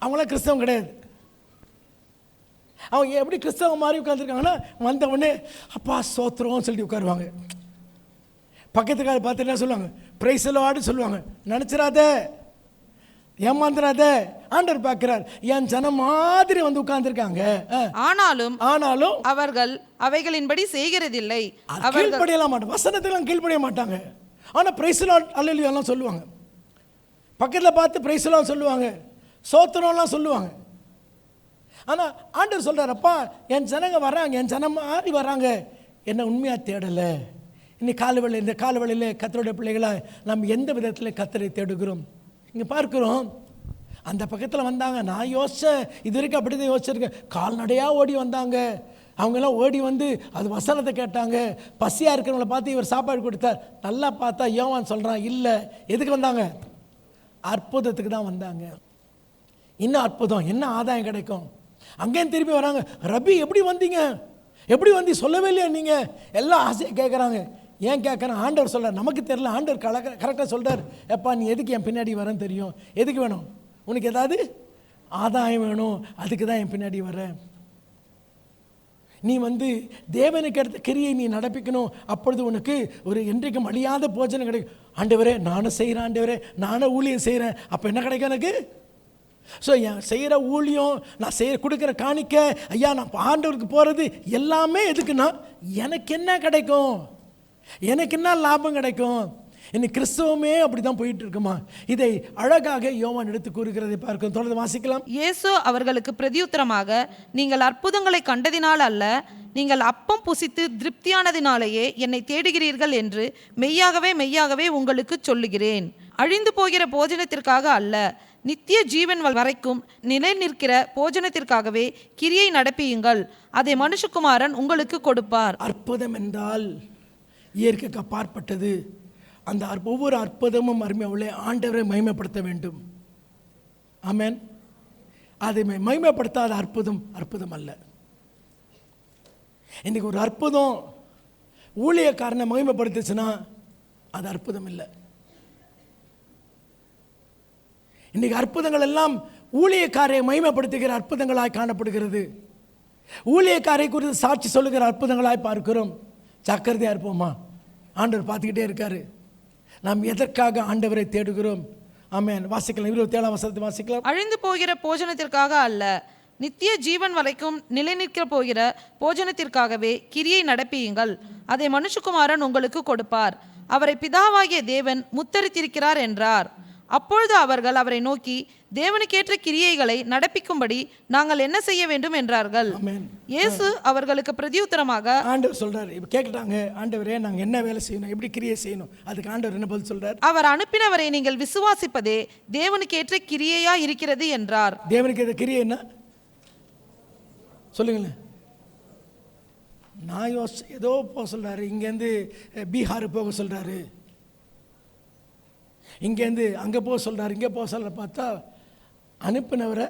அவங்களாம் கிறிஸ்தவம் கிடையாது. அவங்க எப்படி கிறிஸ்தவ மாதிரி உட்காந்துருக்காங்கன்னா, வந்த உடனே அப்பா ஸ்தோத்திரம் சொல்லிட்டு உட்காருவாங்க. பக்கத்துக்கார பார்த்து என்ன சொல்லுவாங்க? பிரைஸ் லார்ட் சொல்லுவாங்க. நினச்சிடாத, ஏமாந்துடாத, ஆண்டவர் பார்க்கிறார். என் ஜனம் மாதிரி வந்து உட்கார்ந்துருக்காங்க. ஆனாலும் அவர்கள் அவைகளின்படி செய்கிறதில்லை. கீழ்ப்படியலாம் மாட்டாங்க, வசனத்தெல்லாம் கீழ்ப்படிய மாட்டாங்க. ஆனால் பிரைஸ் லார்ட் அல்லேலூயா எல்லாம் சொல்லுவாங்க. பக்கத்தில் பார்த்து பிரைஸ் லார்ட் சொல்லுவாங்க, ஸ்தோத்திரம்லாம் சொல்லுவாங்க. ஆனால் ஆண்டவர் சொல்கிறார், அப்பா, என் ஜனங்க வர்றாங்க, என் ஜனம் மாதிரி வராங்க, என்ன உண்மையாக தேடலை. இன்னைக்கு இந்த காலவெளியில் கர்த்தருடைய பிள்ளைகளாக நம்ம எந்த விதத்தில் கர்த்தரை தேடுகிறோம்? இங்கே பார்க்குறோம், அந்த பக்கத்தில் வந்தாங்க. நான் யோசித்தேன், இது வரைக்கும் அப்படி தான் யோசிச்சிருக்கேன். கால்நடையாக ஓடி வந்தாங்க. அவங்கெல்லாம் ஓடி வந்து அது வசனத்தை கேட்டாங்க. பசியாக இருக்கிறவங்கள பார்த்து இவர் சாப்பாடு கொடுத்தார். நல்லா பார்த்தா யோவான் சொல்கிறான், இல்லை, எதுக்கு வந்தாங்க? அற்புதத்துக்கு தான் வந்தாங்க. இன்னும் அற்புதம், என்ன ஆதாயம் கிடைக்கும்? அங்கேயும் திரும்பி வராங்க. ரபி, எப்படி வந்தீங்க? எப்படி வந்து சொல்லவே இல்லையா நீங்கள்? எல்லாம் ஆசையை கேட்குறாங்க. ஏன் கேட்குறேன்? ஆண்டவர் சொல்கிறார், நமக்கு தெரியல, ஆண்டவர் கரெக்டாக சொல்கிறார். எப்பா நீ எதுக்கு என் பின்னாடி வரேன்னு தெரியும். எதுக்கு வேணும் உனக்கு? ஏதாவது ஆதாயம் வேணும், அதுக்கு தான் என் பின்னாடி வரேன். நீ தேவனுக்கு எடுத்த கிரியை நீ நடப்பிக்கணும். அப்பொழுது உனக்கு ஒரு என்றைக்கும் அழியாத போஜனம் கிடைக்கும். ஆண்டவரே நானும் செய்கிறேன், ஆண்டவரே நானும் ஊழியம் செய்கிறேன். அப்போ என்ன கிடைக்கும் எனக்கு? ஸோ என் செய்கிற ஊழியம், நான் கொடுக்குற காணிக்க, ஐயா நான் ஆண்டவருக்கு போகிறது எல்லாமே எதுக்குன்னா எனக்கு என்ன கிடைக்கும், எனக்கு என்ன லாபம் கிடைக்கும். இன்னைக்கு கிறிஸ்தவமே அப்படி தான் போயிட்டு இருக்குமா? இதை அழகாக யோவான் எடுத்து கூறுகிறதை பார்க்கும். தொடர்ந்து வாசிக்கலாம். இயேசு அவர்களுக்கு பிரதியுத்தரமாக, நீங்கள் அற்புதங்களை கண்டதினால் அல்ல, நீங்கள் அப்பம் புசித்து திருப்தியானதினாலேயே என்னை தேடுகிறீர்கள் என்று மெய்யாகவே மெய்யாகவே உங்களுக்கு சொல்லுகிறேன். அழிந்து போகிற போஜனத்திற்காக அல்ல, நித்திய ஜீவன் வரைக்கும் நிலை நிற்கிற போஜனத்திற்காகவே கிரியை நடப்பியுங்கள், அதை மனுஷகுமாரன் உங்களுக்கு கொடுப்பார். அற்புதம் என்றால் இயற்கைக்கு அப்பாற்பட்டது. அந்த ஒவ்வொரு அற்புதமும் அருமையாவுள்ளே ஆண்டவரை மகிமைப்படுத்த வேண்டும். ஆமென். அதை மகிமைப்படுத்தாத அற்புதம் அற்புதம் அல்ல. இன்னைக்கு ஒரு அற்புதம் ஊழியக்காரனை மகிமைப்படுத்துச்சுன்னா அது அற்புதம் இல்லை. இன்னைக்கு அற்புதங்கள் எல்லாம் ஊழியக்காரை மகிமைப்படுத்துகிற அற்புதங்களாய் காணப்படுகிறது. ஊழியக்காரை குறித்து சாட்சி சொல்லுகிற அற்புதங்களாய் பார்க்கிறோம். ஜாக்கிரதையாக இருப்போமா? ஆண்டவர் பார்த்துக்கிட்டே இருக்காரு. நாம் எதற்காக ஆண்டவரை தேடுகிறோம்? ஆமென். வாசிக்கலாம். 27ஆம் வசனத்தை வாசிக்கலாம். அழிந்து போகிற போஜனத்திற்காக அல்ல, நித்திய ஜீவன் வரைக்கும் நிலை நிற்க போகிற போஜனத்திற்காகவே கிரியை நடப்பியுங்கள், அதை மனுஷகுமாரன் உங்களுக்கு கொடுப்பார். அவரை பிதாவாகிய தேவன் முத்தரித்திருக்கிறார் என்றார். அப்பொழுது அவர்கள் அவரை நோக்கி, தேவனுக்கேற்ற கிரியைகளை நடப்பிக்கும்படி நாங்கள் என்ன செய்ய வேண்டும் என்றார்கள். இயேசு அவர்களுக்கு பிரதியுத்தரமாக, ஆண்டவர் சொல்றாரு, இப்ப கேட்கட்டாங்க, ஆண்டவரே நாங்க என்ன வேலை செய்யணும், எப்படி கிரியை செய்யணும்? அதுக்கு ஆண்டவர் என்ன பதில் சொல்றார்? அவர் அனுப்பினவரை நீங்கள் விசுவாசிப்பதே தேவனுக்கேற்ற கிரியையா இருக்கிறது என்றார். தேவனுக்கு ஏற்ற கிரியை என்ன சொல்லுங்களேன். நான் ஏதோ போக சொல்றாரு, இங்கேருந்து பீகார் போக சொல்றாரு, இங்கேருந்து அங்கே போக சொல்கிறார், இங்கே போக சொல்கிற பார்த்தா அனுப்பினவரை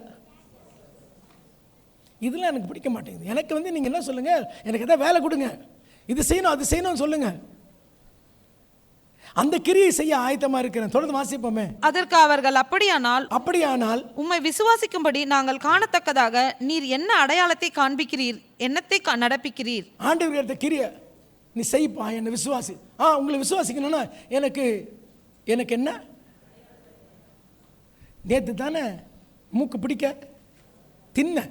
இதெல்லாம் எனக்கு பிடிக்க மாட்டேங்குது. எனக்கு நீங்கள் என்ன சொல்லுங்கள், எனக்கு எதாவது வேலை கொடுங்க, இது செய்யணும் அது செய்யணும்னு சொல்லுங்கள். அந்த கிரியை செய்ய ஆயத்தமாக இருக்கிறேன். தொடர்ந்து வாசிப்போமே. அதற்கு அவர்கள், அப்படியானால் உம்மை விசுவாசிக்கும்படி நாங்கள் காணத்தக்கதாக நீர் என்ன அடையாளத்தை காண்பிக்கிறீர், என்னத்தை நடப்பிக்கிறீர்? ஆண்டவர் எடுத்த கிரியை நீ செய்ப்பா, என்னை விசுவாசி. உங்களை விசுவாசிக்கணும்னா எனக்கு என்ன? நேற்று தானே மூக்கு பிடிக்க தின்ன,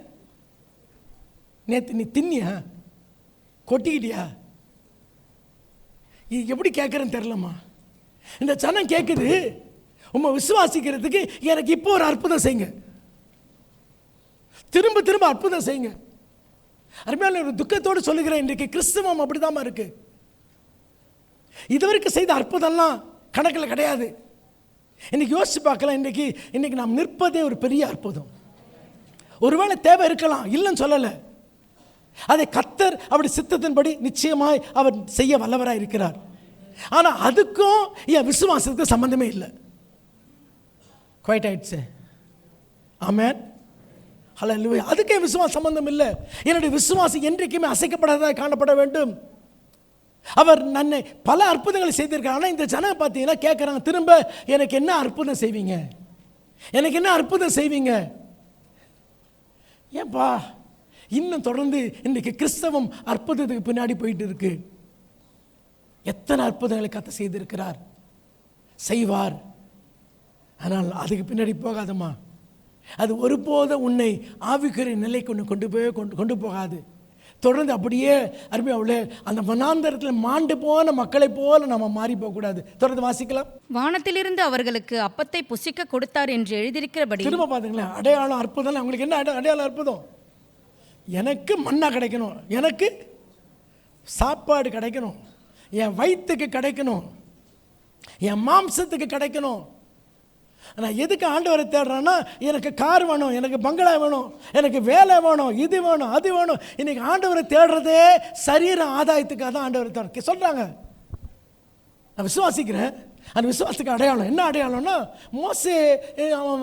நேற்று நீ தின்னியா, கொட்டிக்கிட்டியா? எப்படி கேட்குறேன்னு தெரிலம்மா. இந்த சனம் கேட்குது, உம்மை விசுவாசிக்கிறதுக்கு எனக்கு இப்போ ஒரு அற்புதம் செய்யுங்க, திரும்ப திரும்ப அற்புதம் செய்யுங்க. அருமையான ஒரு துக்கத்தோடு சொல்லுகிறேன், இன்றைக்கு கிறிஸ்தவம் அப்படிதாம்மா இருக்கு. இதுவரைக்கும் செய்த அற்புதம்லாம் கணக்கில் கிடையாது. இன்னைக்கு யோசிச்சு பார்க்கலாம். இன்னைக்கு நாம் நிற்பதே ஒரு பெரிய அற்புதம். ஒருவேளை தேவை இருக்கலாம், இல்லைன்னு சொல்லலை. அதை கர்த்தர் அப்படி சித்தத்தின்படி நிச்சயமாய் அவர் செய்ய வல்லவராக இருக்கிறார். ஆனால் அதுக்கும் என் விசுவாசத்துக்கு சம்பந்தமே இல்லை. குவைட் ஆயிடுச்சு. ஆமென். ஹல்லேலூயா. அதுக்கு என் விசுவாசம் சம்பந்தம் இல்லை. என்னுடைய விசுவாசம் என்றைக்குமே அசைக்கப்படாததாக காணப்பட வேண்டும். அவர் நன்னை பல அற்புதங்களை செய்திருக்கார். ஆனால் இந்த ஜனம் பார்த்தீங்கன்னா கேட்குறாங்க, திரும்ப எனக்கு என்ன அற்புதம் செய்வீங்க, எனக்கு என்ன அற்புதம் செய்வீங்க? ஏன்பா இன்னும் தொடர்ந்து இன்றைக்கு கிறிஸ்தவம் அற்புதத்துக்கு பின்னாடி போயிட்டு இருக்கு. எத்தனை அற்புதங்களை கர்த்தர் செய்திருக்கிறார், செய்வார். ஆனால் அதுக்கு பின்னாடி போகாதம்மா. அது ஒருபோதும் உன்னை ஆவிக்குரிய நிலைக்கு கொண்டு போகாது. தொடர்ந்து அப்படியே அருமையாவுள்ள அந்த வனாந்தரத்தில் மாண்டு போன மக்களை போல நம்ம மாறி போகக்கூடாது. தொடர்ந்து வாசிக்கலாம். வானத்திலிருந்து அவர்களுக்கு அப்பத்தை புசிக்க கொடுத்தார் என்று எழுதியிருக்கிறபடி. திரும்ப பார்த்தீங்களா, அடையாளம் அற்புதம். அவங்களுக்கு என்ன அடையாளம் அற்புதம்? எனக்கு மன்னா கிடைக்கணும், எனக்கு சாப்பாடு கிடைக்கணும், என் வயிற்றுக்கு கிடைக்கணும், என் மாம்சத்துக்கு கிடைக்கணும். நான் எதுக்கு ஆண்டவரை தேடுறேன்னா, எனக்கு கார் வேணும், எனக்கு பங்களா வேணும், எனக்கு வேலை வேணும், இது வேணும் அது வேணும். இன்னைக்கு ஆண்டவரை தேடுறதே சரீர ஆதாயத்துக்காக தான் ஆண்டவரை தேட சொல்கிறாங்க. நான் விசுவாசிக்கிறேன். அந்த விசுவாசத்துக்கு அடையாளம் என்ன? அடையாளம்னா, மோசே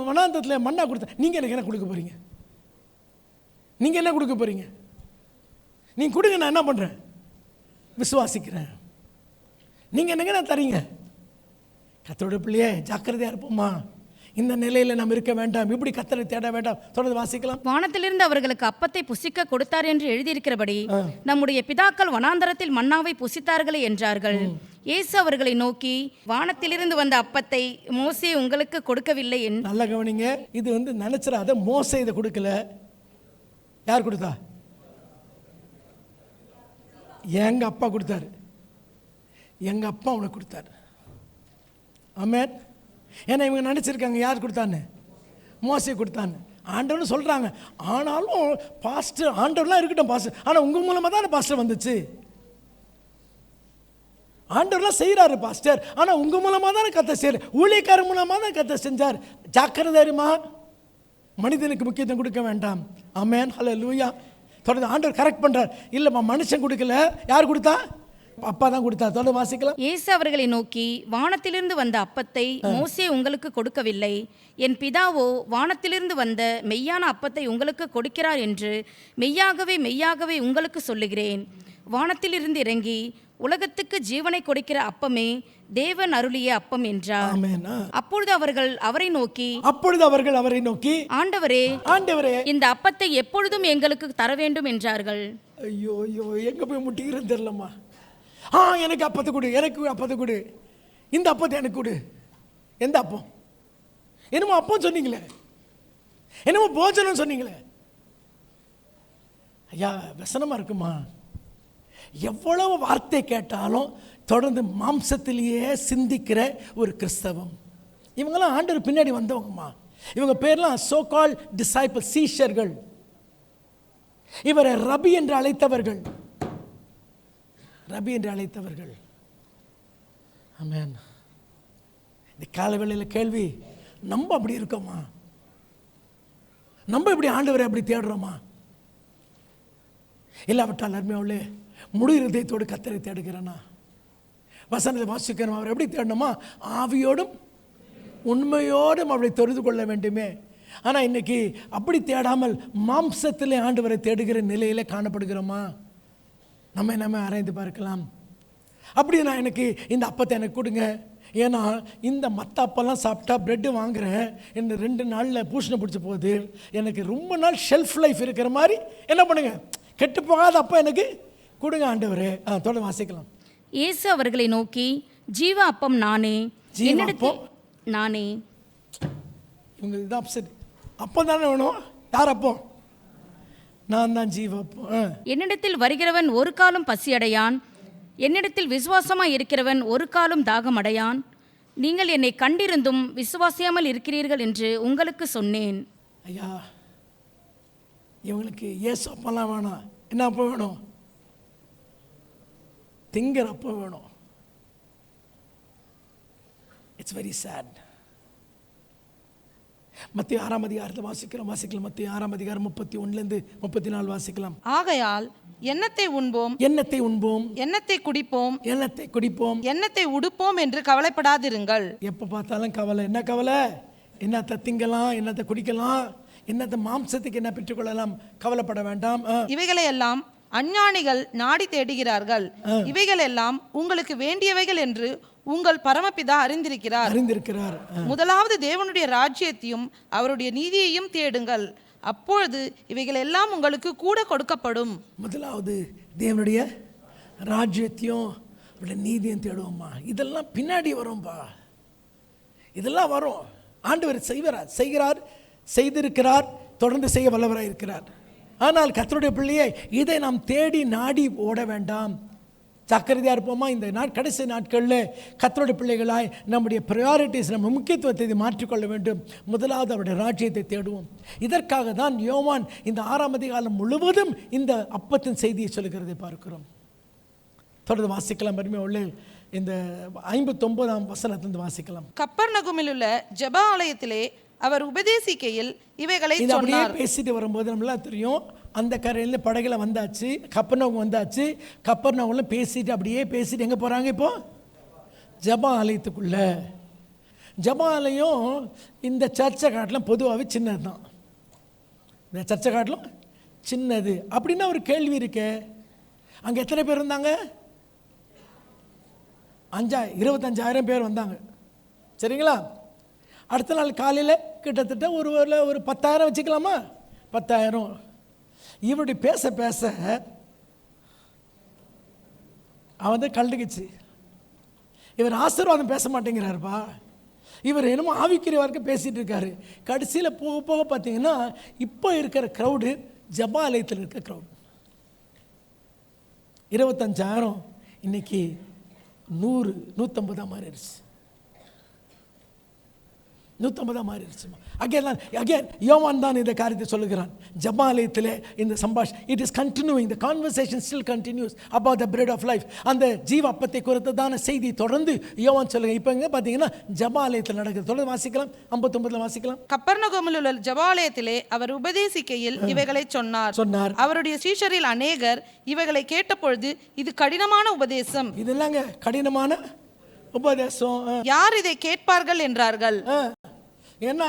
வனாந்தரத்தில் மன்னா கொடுத்தேன். நீங்கள் எனக்கு என்ன கொடுக்க போகிறீங்க? நீங்கள் என்ன கொடுக்க போகிறீங்க? நீங்கள் கொடுங்க, நான் என்ன பண்ணுறேன்? விசுவாசிக்கிறேன். நீங்கள் என்னங்க தரீங்க? கர்த்தருடைய பிள்ளையே ஜாக்கிரதையாக இருப்போம்மா. இந்த நிலையில் நாம் இருக்க வேண்டாம். இப்படி கர்த்தரை தேட வேண்டாம். தொடர்ந்து வாசிக்கலாம். வானத்திலிருந்து அவர்களுக்கு அப்பத்தை புசிக்க கொடுத்தார் என்று எழுதியிருக்கிறபடி நம்முடைய பிதாக்கள் வனாந்தரத்தில் மன்னாவை புசித்தார்களே என்றார்கள். இயேசு அவர்களை நோக்கி, வானத்திலிருந்து வந்த அப்பத்தை மோசே உங்களுக்கு கொடுக்கவில்லை என்று. நல்லா கவனிங்க. இது நினைச்சிடாத, மோசே இதை கொடுக்கல. யார் கொடுத்தா? எங்க அப்பா கொடுத்தாரு. எங்க அப்பா உனக்கு கொடுத்தாரு. ஆமென். ஏன்னா இவங்க நினச்சிருக்காங்க யார் கொடுத்தான்னு, மோசே கொடுத்தான்னு. ஆண்டவர்னு சொல்கிறாங்க. ஆனாலும் பாஸ்டர், ஆண்டவர்லாம் இருக்கட்டும் பாஸ்டர், ஆனால் உங்கள் மூலமாக தானே பாஸ்டர் வந்துச்சு. ஆண்டவர்லாம் செய்கிறாரு பாஸ்டர், ஆனால் உங்கள் மூலமாக தானே கர்த்தர் செய்கிறார். ஊழியக்காரர் மூலமாக தான் கர்த்தர் செஞ்சார். ஜாக்கிரதைமா, மனிதனுக்கு முக்கியத்துவம் கொடுக்க வேண்டாம். ஆமென். ஹல்லேலூயா. தொடர்ந்து ஆண்டவர் கரெக்ட் பண்ணுறார். இல்லைம்மா, மனுஷன் கொடுக்கல. யார் கொடுத்தா? அப்பா தான் கொடுத்தார். தொடர்ந்து வாசிக்கலாம். இயேசு அவர்களை நோக்கி, வானத்திலிருந்து வந்த அப்பத்தை மோசே உங்களுக்கு கொடுக்கவில்லை, என் பிதாவோ வானத்திலிருந்து வந்த மெய்யான அப்பத்தை உங்களுக்கு கொடுக்கிறார் என்று மெய்யாகவே மெய்யாகவே உங்களுக்கு சொல்லுகிறேன். வானத்திலிருந்து இறங்கி உலகத்துக்கு ஜீவனை கொடுக்கிற அப்பமே தேவன் அருளிய அப்பம் என்றார். அப்பொழுது அவர்கள் அவரை நோக்கி ஆண்டவரே, இந்த அப்பத்தை எப்பொழுதும் எங்களுக்கு தர வேண்டும் என்றார்கள். ஐயோ ஐயோ, எங்க போய் முட்டிக்கிறேன்னு தெரியலம்மா. எனக்கு அப்பத்தை கொடு, எனக்கு அப்பத்தை கொடு, இந்த அப்பத்தை எனக்கு கொடு. எந்த அப்பம்? என்னமோ அப்பம் சொன்னீங்களே, என்னமோ போஜனம் சொன்னீங்களே. ஐயா, வசனமா இருக்குமா? எவ்வளவு வார்த்தை கேட்டாலும் தொடர்ந்து மாம்சத்திலேயே சிந்திக்கிற ஒரு கிறிஸ்தவம். இவங்கெல்லாம் ஆண்டவர் பின்னாடி வந்தவங்கம்மா. இவங்க பேர்லாம் சோ கால் டிசைபிள், சீஷர்கள். இவரை ரபி என்று அழைத்தவர்கள். ஆமென். இந்த காலவேளையில் கேள்வி, நம்ம அப்படி இருக்கோமா? நம்ம இப்படி ஆண்டவரை அப்படி தேடுறோமா? இல்லாவிட்டால் அருமையாவுள்ளே முழு இருதயத்தோடு கர்த்தரை தேடுகிறேனா? வசனத்தை வாசிக்கணும். அவர் எப்படி தேடணுமா? ஆவியோடும் உண்மையோடும் அவரை தெரிந்து கொள்ள வேண்டுமே. ஆனால் இன்னைக்கு அப்படி தேடாமல் மாம்சத்திலே ஆண்டவரை தேடுகிற நிலையிலே காணப்படுகிறோமா? நம்ம ஆராய்ந்து பார்க்கலாம். அப்படின்னா எனக்கு இந்த அப்பத்தை எனக்கு கொடுங்க. ஏன்னா இந்த மற்ற அப்பெல்லாம் சாப்பிட்டா ப்ரெட்டு வாங்குகிறேன், இந்த 2 நாளில் பூஷணம் பிடிச்சி போகுது. எனக்கு ரொம்ப நாள் ஷெல்ஃப் லைஃப் இருக்கிற மாதிரி என்ன பண்ணுங்க, கெட்டு போகாத அப்போ எனக்கு கொடுங்க ஆண்டவரே. தொடர்ந்து வாசிக்கலாம். இயேசு அவர்களை நோக்கி, ஜீவ அப்பம் நானே, நானே. இவங்க இது அப்செட். அப்போ தானே வேணும். யார் அப்போ? நான் தான் ஜீவ அப்பம். என்னிடத்தில் வருகிறவன் ஒரு காலம் பசியடையான், என்னிடத்தில் விசுவாசமாய் இருக்கிறவன் ஒரு காலம் தாகம் அடையான். நீங்கள் என்னை கண்டிருந்தும் விசுவாசியாமல் இருக்கிறீர்கள் என்று உங்களுக்கு சொன்னேன். ஐயா, இவங்களுக்கு ஏசு அப்பெல்லாம் வேணாம். என்ன அப்போ வேணும்? திங்கிற அப்போ வேணும். It's very sad. மத்திய 6ஆம் அதிகாரத்தை வாசிக்கலாம். மத்திய 6ஆம் அதிகாரம் 31 34 வாசிக்கலாம். ஆகையால் எண்ணத்தை உண்போம், எண்ணத்தை குடிப்போம், எண்ணத்தை உடுப்போம் என்று கவலைப்படாதிருங்கள். எப்போ பார்த்தாலும் கவலை. என்ன கவலை? என்னத்தை திங்கலாம், என்னத்தை குடிக்கலாம், என்னத்தை மாம்சத்துக்கு என்ன பெற்றுக்கொள்ளலாம். கவலைப்பட வேண்டாம். இவைகளை எல்லாம் அஞ்ஞானிகள் நாடி தேடுகிறார்கள். இவைகள் எல்லாம் உங்களுக்கு வேண்டியவைகள் என்று உங்கள் பரமபிதா அறிந்திருக்கிறார். முதலாவது தேவனுடைய ராஜ்யத்தையும் அவருடைய நீதியையும் தேடுங்கள், அப்பொழுது இவைகள் எல்லாம் உங்களுக்கு கூட கொடுக்கப்படும். முதலாவது தேவனுடைய ராஜ்யத்தையும் அவருடைய நீதியும் தேடுவோம்மா. இதெல்லாம் பின்னாடி வரும்பா. இதெல்லாம் வரும். ஆண்டவர் செய்கிறார், செய்திருக்கிறார், தொடர்ந்து செய்ய வல்லவராக இருக்கிறார். ஆனால் கர்த்தருடைய பிள்ளையே, இதை நாம் தேடி நாடி ஓட வேண்டாம். ஜாக்கிரதையாக இருப்போமா? இந்த கடைசி நாட்களில் கர்த்தருடைய பிள்ளைகளாய் நம்முடைய ப்ரையாரிட்டிஸ், நம்ம முக்கியத்துவத்தை மாற்றிக்கொள்ள வேண்டும். முதலாவது அவருடைய ராஜ்யத்தை தேடுவோம். இதற்காக தான் யோவான் இந்த 6ஆம் அதிகாரம் முழுவதும் இந்த அப்பத்தின் செய்தியை சொல்லுகிறதை பார்க்கிறோம். தொடர்ந்து வாசிக்கலாம். அருமையுள்ளே இந்த 59ஆம் வசனத்திலிருந்து வாசிக்கலாம். கப்பர்நகூமில் உள்ள ஜெப ஆலயத்திலே அவர் உபதேசிக்கையில் இவைகளை சொன்னார். பேசிட்டு வரும்போது நம்மளாம் தெரியும், அந்த கரையில் படகுல வந்தாச்சு, கப்பர்நகூம் வந்தாச்சு. கப்பர்நகூம்ல பேசிட்டு அப்படியே பேசிட்டு எங்கே போகிறாங்க? இப்போ ஜெப ஆலயத்துக்குள்ள. ஜெப ஆலயம் இந்த சர்ச்சை காட்டிலும் பொதுவாகவே சின்னது தான். இந்த சர்ச்சை காட்டிலும் சின்னது அப்படின்னா ஒரு கேள்வி இருக்கு. அங்கே எத்தனை பேர் இருந்தாங்க? 25,000 பேர் வந்தாங்க. சரிங்களா? அடுத்த நாள் காலையில் கிட்டத்தட்ட ஒரு 10,000 வச்சுக்கலாமா? 10,000. இவருடைய பேச பேச அவன் கண்டுக்குச்சு. இவர் ஆசீர்வாதம் பேச மாட்டேங்கிறாருப்பா, இவர் என்னமோ ஆவிக்குரிய வரைக்கும் பேசிகிட்டு இருக்காரு. கடைசியில் போக போக பார்த்தீங்கன்னா இப்போ இருக்கிற க்ரௌடு ஜபாலயத்தில் இருக்க க்ரௌடு 25,000 இன்னைக்கு 100, 150 மாறிடுச்சு. 150 மாறிடுச்சு. அகேன் யோவான் தான் இந்த காரியத்தை சொல்லுகிறான். ஜபாலயத்தில் இந்த it is continuing, the conversation still continues about the bread of life. அந்த ஜீவ அப்பத்தை குறித்ததான செய்தி தொடர்ந்து யோவான் சொல்லுங்க. இப்போ இங்கே பார்த்தீங்கன்னா ஜபாலயத்தில் நடக்குது. தொடர்ந்து வாசிக்கலாம், 59 வாசிக்கலாம். கப்பர்நகூமில் உள்ள ஜபாலயத்திலே அவர் உபதேசிக்கையில் இவைகளை சொன்னார். அவருடைய சீஷரில் அநேகர் இவைகளை கேட்டபொழுது, இது கடினமான உபதேசம், இது இல்லைங்க கடினமான உபதேசம், யார் இதை கேட்பார்கள் என்றார்கள். என்ன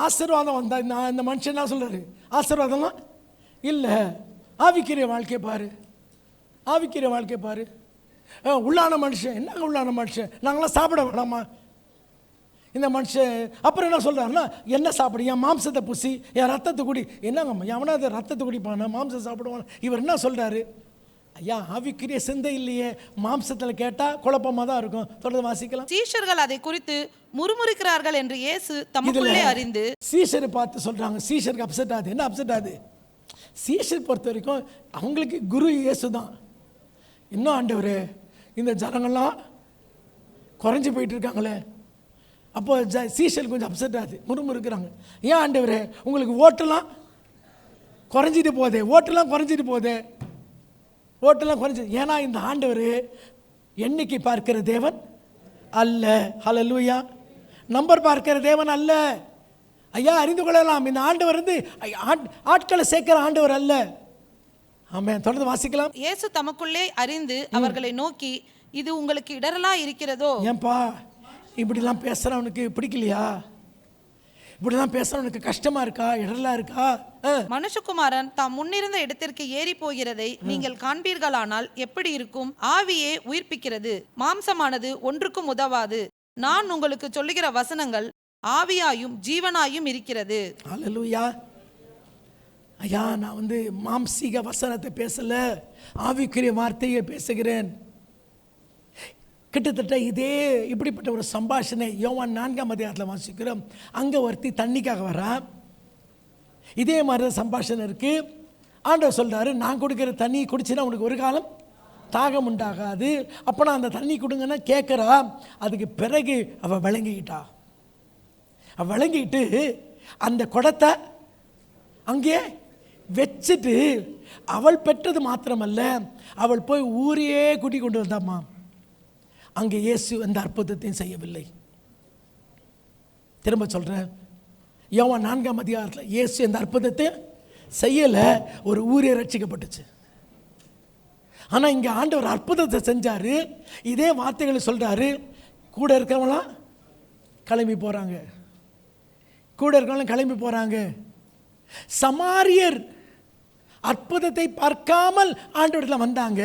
ஆசீர்வாதம் வந்தா இந்த மனுஷன் என்ன சொல்றாரு? ஆசீர்வாதம்லாம் இல்லை, ஆவிக்கிற வாழ்க்கையை பாரு, ஆவிக்கிற வாழ்க்கையை பாரு. உள்ளான மனுஷன், என்னங்க உள்ளான மனுஷன், நாங்களாம் சாப்பிட வேணாமா? இந்த மனுஷன் அப்புறம் என்ன சொல்கிறாருன்னா, என்ன சாப்பிடு, என் மாம்சத்தை புசி, என் ரத்தத்தை குடி. என்னங்க எவனாவது ரத்தத்தை குடிப்பானா, மாம்சம் சாப்பிடுவான்? இவர் என்ன சொல்கிறாரு? ஐயா, ஆவிக்குரிய சிந்தை இல்லையே, மாம்சத்தில் கேட்டால் குழப்பமாக தான் இருக்கும். தொடர்ந்து வாசிக்கலாம். சீஷர்கள் அதை குறித்து முறுமுறுக்கிறார்கள் என்று இயேசு தமக்குள்ளே அறிந்து. சீஷரை பார்த்து சொல்கிறாங்க, சீஷருக்கு அப்செட் ஆகுது. என்ன அப்செட் ஆகுது? சீஷர் பொறுத்த வரைக்கும் அவங்களுக்கு குரு இயேசு தான். இன்னும் ஆண்டவரே, இந்த ஜனங்கள்லாம் குறைஞ்சி போயிட்டு இருக்காங்களே. அப்போ சீஷர் கொஞ்சம் அப்செட் ஆகுது, முறுமுறுக்கிறாங்க. ஏன் ஆண்டவரே, உங்களுக்கு ஓட்டெல்லாம் குறைஞ்சிட்டு போதே, ஓட்டெல்லாம் குறைஞ்சிட்டு போதே, ஓட்டெல்லாம் குறைஞ்சி. ஏன்னா இந்த ஆண்டவர் எண்ணிக்கை பார்க்கிற தேவன் அல்ல. ஹல்லேலூயா. நம்பர் பார்க்கிற தேவன் அல்ல. ஐயா, அறிந்து கொள்ளலாம், இந்த ஆண்டவர் ஆட்களை சேர்க்கிற ஆண்டவர் அல்ல. ஆமென். தொடர்ந்து வாசிக்கலாம். இயேசு தமக்குள்ளே அறிந்து அவர்களை நோக்கி, இது உங்களுக்கு இடரலா இருக்கிறதோ? ஏன்பா இப்படிலாம் பேசுறவனுக்கு பிடிக்கலையா? இப்படிலாம் பேசுறவனுக்கு கஷ்டமா இருக்கா, இடரலா இருக்கா? மனுஷகுமாரன் தாம் முன்னிருந்த இடத்திற்கு ஏறி போகிறதை நீங்கள் காண்பீர்களானால் எப்படி இருக்கும்? ஆவியே உயிர்ப்பிக்கிறது, மாம்சமானது ஒன்றுக்கும் உதவாது. நான் உங்களுக்கு சொல்லுகிற வசனங்கள் ஆவியாயும் ஜீவனாயும் இருக்கிறது. ஹல்லேலூயா. ஐயா, நான் மாம்சீக வசனத்தை பேசல, ஆவிக்குரிய வார்த்தையை பேசுகிறேன். கிட்டத்தட்ட இப்படிப்பட்ட ஒரு சம்பாஷணை யோவான் 4ஆம் அதிகாரத்தில் வாசிக்கிறோம். அங்கே ஒருத்தி தண்ணிக்காக வரா. இதே மாதிரி தான் சம்பாஷணை இருக்குது. ஆண்டவர் சொல்கிறாரு, நான் கொடுக்குற தண்ணி குடிச்சுன்னா உனக்கு ஒரு காலம் தாகம் உண்டாகாது. அப்போ நான் அந்த தண்ணி கொடுங்கன்னா கேட்குறா. அதுக்கு பிறகு அவள் விளங்கிக்கிட்டா. அவள் விளங்கிட்டு அந்த குடத்தை அங்கே வச்சுட்டு அவள் பெற்றது மாத்திரமல்ல, அவள் போய் ஊரையே கூட்டி கொண்டு வந்தாம்மா. அங்கே இயேசு அந்த அற்புதத்தையும் செய்யவில்லை. திரும்ப சொல்கிறேன், யோவான் 4ஆம் அதிகாரத்தில் இயேசு அந்த அற்புதத்தை செய்யலை, ஒரு ஊரே ரட்சிக்கப்பட்டுச்சு. ஆனால் இங்கே ஆண்டவர் அற்புதத்தை செஞ்சார். இதே வார்த்தைகளை சொல்கிறாரு. கூட இருக்கிறவங்களாம் கிளம்பி போகிறாங்க, கூட இருக்கிறவங்களாம் கிளம்பி போகிறாங்க. சமாரியர் அற்புதத்தை பார்க்காமல் ஆண்டவரிடத்தில் வந்தாங்க.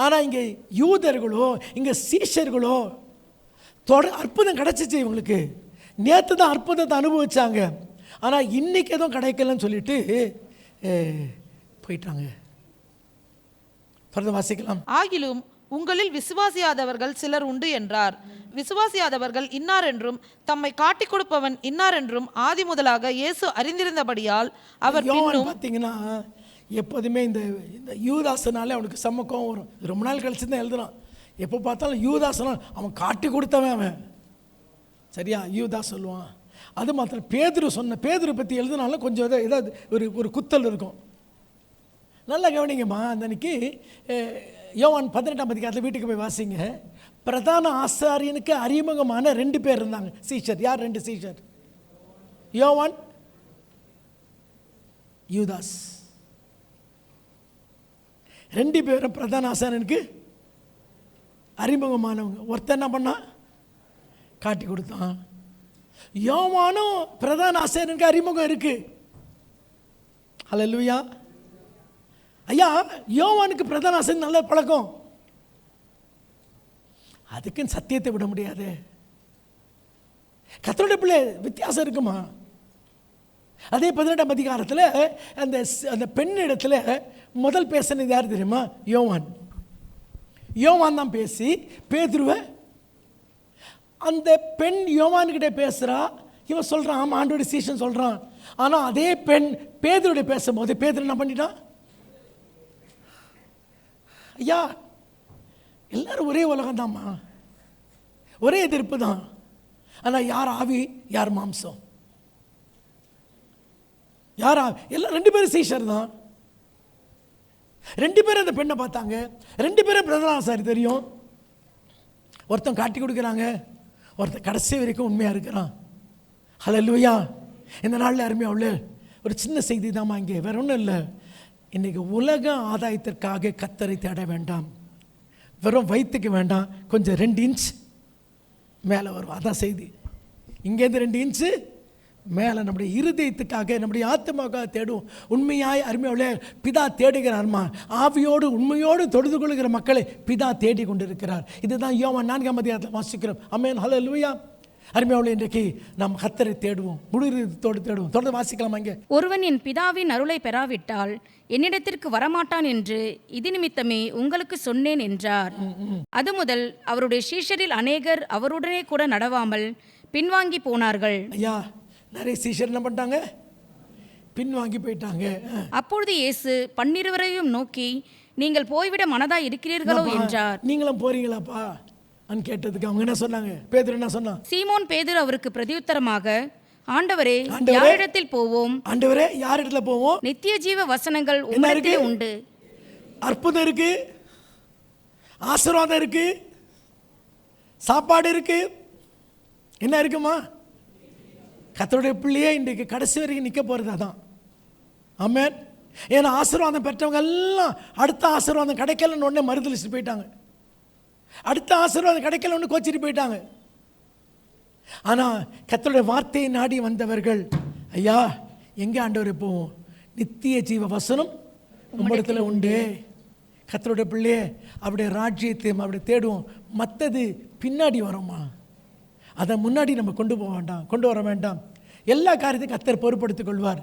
ஆனால் இங்கே யூதர்களோ, இங்கே சீஷர்களோ அற்புதம் கிடச்சிச்சு இவங்களுக்கு. நேற்று தான் அற்புதத்தை அனுபவிச்சாங்க, ஆனால் இன்னைக்கு எதுவும் கிடைக்கலன்னு சொல்லிட்டு போயிட்டாங்க. தொடர்ந்து வாசிக்கலாம். ஆகிலும் உங்களில் விசுவாசியாதவர்கள் சிலர் உண்டு என்றார். விசுவாசியாதவர்கள் இன்னார் என்றும் தம்மை காட்டிக் கொடுப்பவன் இன்னார் என்றும் ஆதி முதலாக இயேசு அறிந்திருந்தபடியால் அவர் பார்த்தீங்கன்னா எப்போதுமே இந்த யூதாசனாலே அவனுக்கு சமக்கம் வரும். ரொம்ப நாள் கழிச்சு தான் எழுதுறான். எப்போ பார்த்தாலும் யூதாசனால் அவன் காட்டி கொடுத்தவன் அவன். சரியா? யூதாஸ் சொல்லுவான். அது மாத்திரம் பேதுரு பற்றி எழுதுனாலும் கொஞ்சம் ஏதாவது ஒரு குத்தல் இருக்கும். நல்லா கவனிங்கம்மா. அந்த அன்னைக்கு யோவான் 18ஆம் அதிகாரத்தில் வீட்டுக்கு போய் வாசிங்க. பிரதான ஆசாரியனுக்கு அறிமுகமான 2 பேர் இருந்தாங்க, சீஷர். யார் 2 சீஷர்? யோவான், யூதாஸ். 2 பேரும் பிரதான ஆசாரியனுக்கு அறிமுகமானவங்க. ஒருத்தர் என்ன பண்ணா? காட்டி கொடுத்தான். யோவானும் பிரதான ஆசாரியனுக்கு அறிமுகம் இருக்கு. ஹல்லேலூயா. ஐயா, யோவானுக்கு பிரதான ஆசாரியன் நல்ல பழக்கம். அதுக்குன்னு சத்தியத்தை விட முடியாது. கர்த்தருடைய பிள்ளை வித்தியாசம் இருக்குமா? அதே 18ஆம் அதிகாரத்தில் அந்த பெண்ணிடத்தில் முதல் பேசினது யார் தெரியுமா? யோவான் தான் பேசி பேதுருவை, அந்த பெண் யோவான்கிட்ட பேசுகிறா, இவன் சொல்கிறான் ஆமாம் ஆண்டோட சீசன் சொல்கிறான். ஆனால் அதே பெண் பேதுருடைய பேசும்போது பேதுரு என்ன பண்ணிட்டான்? ஐயா எல்லாரும் ஒரே உலகம் தான்மா, ஒரே எதிர்ப்பு தான். ஆனால் யார் ஆவி யார் மாம்சம்? யார் எல்லாம் 2 பேரும் சீஷர் தான். 2 பேரும் அந்த பெண்ணை பார்த்தாங்க. 2 பேரும் பிரதமர் சார் தெரியும். ஒருத்தன் காட்டி கொடுக்குறாங்க, ஒருத்தன் கடைசி வரைக்கும் உண்மையாக இருக்கிறான். ஹல்லேலூயா. இந்த நாளில் அருமையாக உள்ள ஒரு சின்ன செய்தி தாம்மா இங்கே, வேற ஒன்றும் இல்லை. இன்றைக்கி உலக ஆதாயத்திற்காக கர்த்தரை தேட வேண்டாம். வெறும் வயிற்றுக்கு வேண்டாம், கொஞ்சம் 2 இன்ச் மேலே வரும். அதான் செய்தி. இங்கேருந்து 2 இன்ச்சு மேலே நம்முடைய இருதயத்துக்காக, நம்முடைய ஆத்மாவுக்காக தேடுவோம். உண்மையாய் அருமையுள்ள பிதா தேடுகிறார்மா. ஆவியோடு உண்மையோடு தொழுது கொள்கிற மக்களை பிதா தேடி கொண்டிருக்கிறார். இதுதான் யோவான் 4ஆம் அதிகாரத்தில் வாசிக்கிறோம். ஆமென், ஹல்லேலூயா. அருமையுள்ள இன்றைக்கு நாம் கர்த்தரை தேடுவோம், முழு இருதயத்தோடு தேடுவோம். தொடர்ந்து வாசிக்கலாம். அங்கே ஒருவன் என் பிதாவின் அருளை பெறாவிட்டால் என்னிடத்திற்கு வரமாட்டான் என்று இது நிமித்தமே உங்களுக்கு சொன்னேன் என்றார். அது முதல் அவருடைய சீஷரில் அநேகர் அவருடனே கூட நடவாமல் பின்வாங்கி போனார்கள். ஐயா நிறைய சீஷர் என்ன பண்ணிட்டாங்க? பின்வாங்கி போயிட்டாங்க. அப்பொழுது இயேசு 12 நோக்கி, நீங்கள் போய்விட மனதாய் இருக்கிறீர்களோ என்றார். நீங்களும் போறீங்களாப்பா கேட்டதுக்கு அவங்க என்ன சொன்னாங்க? பேதுரு என்ன சொன்னான்? சீமோன் பேதுரு அவருக்கு பிரதியுத்தரமாக, ஆண்டவரே யாரிடத்தில் போவோம்? ஆண்டவரே யாரிடத்துல போவோம்? நித்திய ஜீவ வசனங்கள் உம்மிடத்திலே உண்டு. அற்புதம் இருக்கு, ஆசீர்வாதம் இருக்கு, சாப்பாடு இருக்கு, என்ன இருக்குமா? கர்த்தருடைய பிள்ளையே இன்றைக்கு கடைசி வரைக்கும் நிற்க போகிறது அதான். ஆமென். ஏன்னா ஆசீர்வாதம் பெற்றவங்க எல்லாம் அடுத்த ஆசீர்வாதம் கிடைக்கலன்னு உடனே மறுதலிச்சு போயிட்டாங்க. அடுத்த ஆசீர்வாதம் கிடைக்கலன்னு கோச்சிட்டு போயிட்டாங்க. ஆனால் கர்த்தருடைய வார்த்தையை நாடி வந்தவர்கள், ஐயா எங்கே ஆண்டவரை போவோம்? நித்திய ஜீவ வசனம் உம்மிடத்தில் உண்டு. கர்த்தருடைய பிள்ளையே அவருடைய ராஜ்யத்தையும் அப்படி தேடுவோம். மற்றது பின்னாடி வரோமா, அதை முன்னாடி நம்ம கொண்டு வர வேண்டாம். எல்லா காரியத்தையும் கர்த்தர் பொறுப்படுத்திக் கொள்வார்,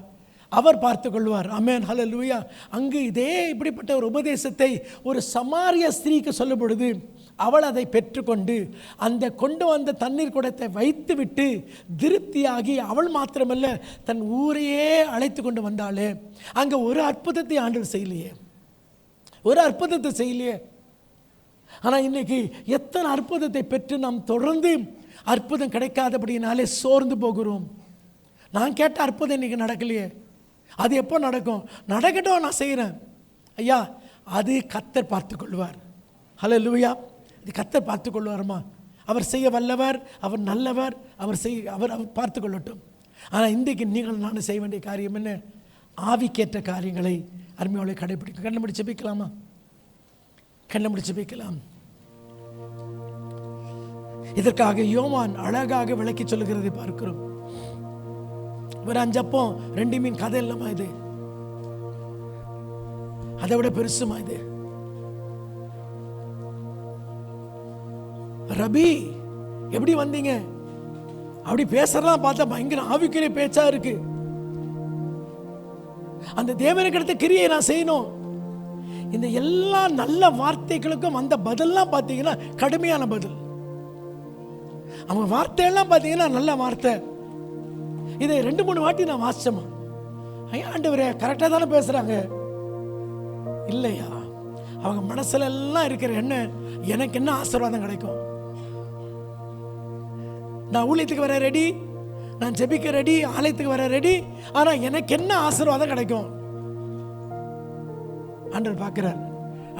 அவர் பார்த்து கொள்வார். ஆமென், ஹல்லேலூயா. அங்கு இதே இப்படிப்பட்ட ஒரு உபதேசத்தை ஒரு சமாரிய ஸ்திரீக்கு சொல்லும் பொழுது அவள் அதை பெற்றுக்கொண்டு அந்த கொண்டு வந்த தண்ணீர் குடத்தை வைத்து விட்டு திருப்தியாகி அவள் மாத்திரமல்ல தன் ஊரையே அழைத்து கொண்டு வந்தாளே. அங்கே ஒரு அற்புதத்தை ஆண்டவர் செய்யலையே, ஒரு அற்புதத்தை செய்யலையே. ஆனால் இன்னைக்கு எத்தனை அற்புதத்தை பெற்று நாம் தொடர்ந்து அற்புதம் கிடைக்காதபடினாலே சோர்ந்து போகிறோம். நான் கேட்ட அற்புதம் இன்னைக்கு நடக்கலையே, அது எப்போ நடக்கும்? நடக்கட்டும், நான் செய்கிறேன். ஐயா அது கர்த்தர் பார்த்து கொள்வார். ஹல்லேலூயா. இது கர்த்தர் பார்த்து கொள்வார்மா. அவர் செய்ய வல்லவர், அவர் நல்லவர், அவர் பார்த்து கொள்ளட்டும். ஆனால் இன்றைக்கு நீங்கள் நான் செய்ய வேண்டிய காரியம் என்ன? ஆவிக்கேற்ற காரியங்களை அருமையோடு கடைபிடிக்கும். கண்ணை முடிச்சு வைக்கலாமா? கண்ணை முடிச்சு வைக்கலாம். இதற்காக யோவான் அழகாக விளக்கி சொல்லுகிறதை பார்க்கிறோம். ஒரு 5 அப்பம் 2 மீன் கதை இல்லமா இது? அதை விட பெருசுமா இது? ரபி எப்படி வந்தீங்க? அப்படி பேசுறதெல்லாம் பார்த்தா பயங்கர ஆவிக்குரிய பேச்சா இருக்கு. அந்த தேவனுக்கு அடுத்த கிரியை நான் செய்யணும். இந்த எல்லா நல்ல வார்த்தைகளுக்கும் அந்த பதிலாம் பார்த்தீங்கன்னா கடுமையான பதில். அவங்க வார்த்தையெல்லாம் பார்த்தீங்கன்னா நல்ல வார்த்தை. இதை 2-3 வாட்டி நான் வாசிச்சேமா. ஐயா ஆண்டவரே கரெக்டாக தானே பேசுகிறாங்க. இல்லையா, அவங்க மனசுல எல்லாம் இருக்கிற என்ன, எனக்கு என்ன ஆசீர்வாதம் கிடைக்கும்? நான் ஊழியத்துக்கு வர ரெடி, நான் ஜெபிக்க ரெடி, ஆலயத்துக்கு வர ரெடி, ஆனால் எனக்கு என்ன ஆசீர்வாதம் கிடைக்கும்? ஆண்டவர் பார்க்கிறார்.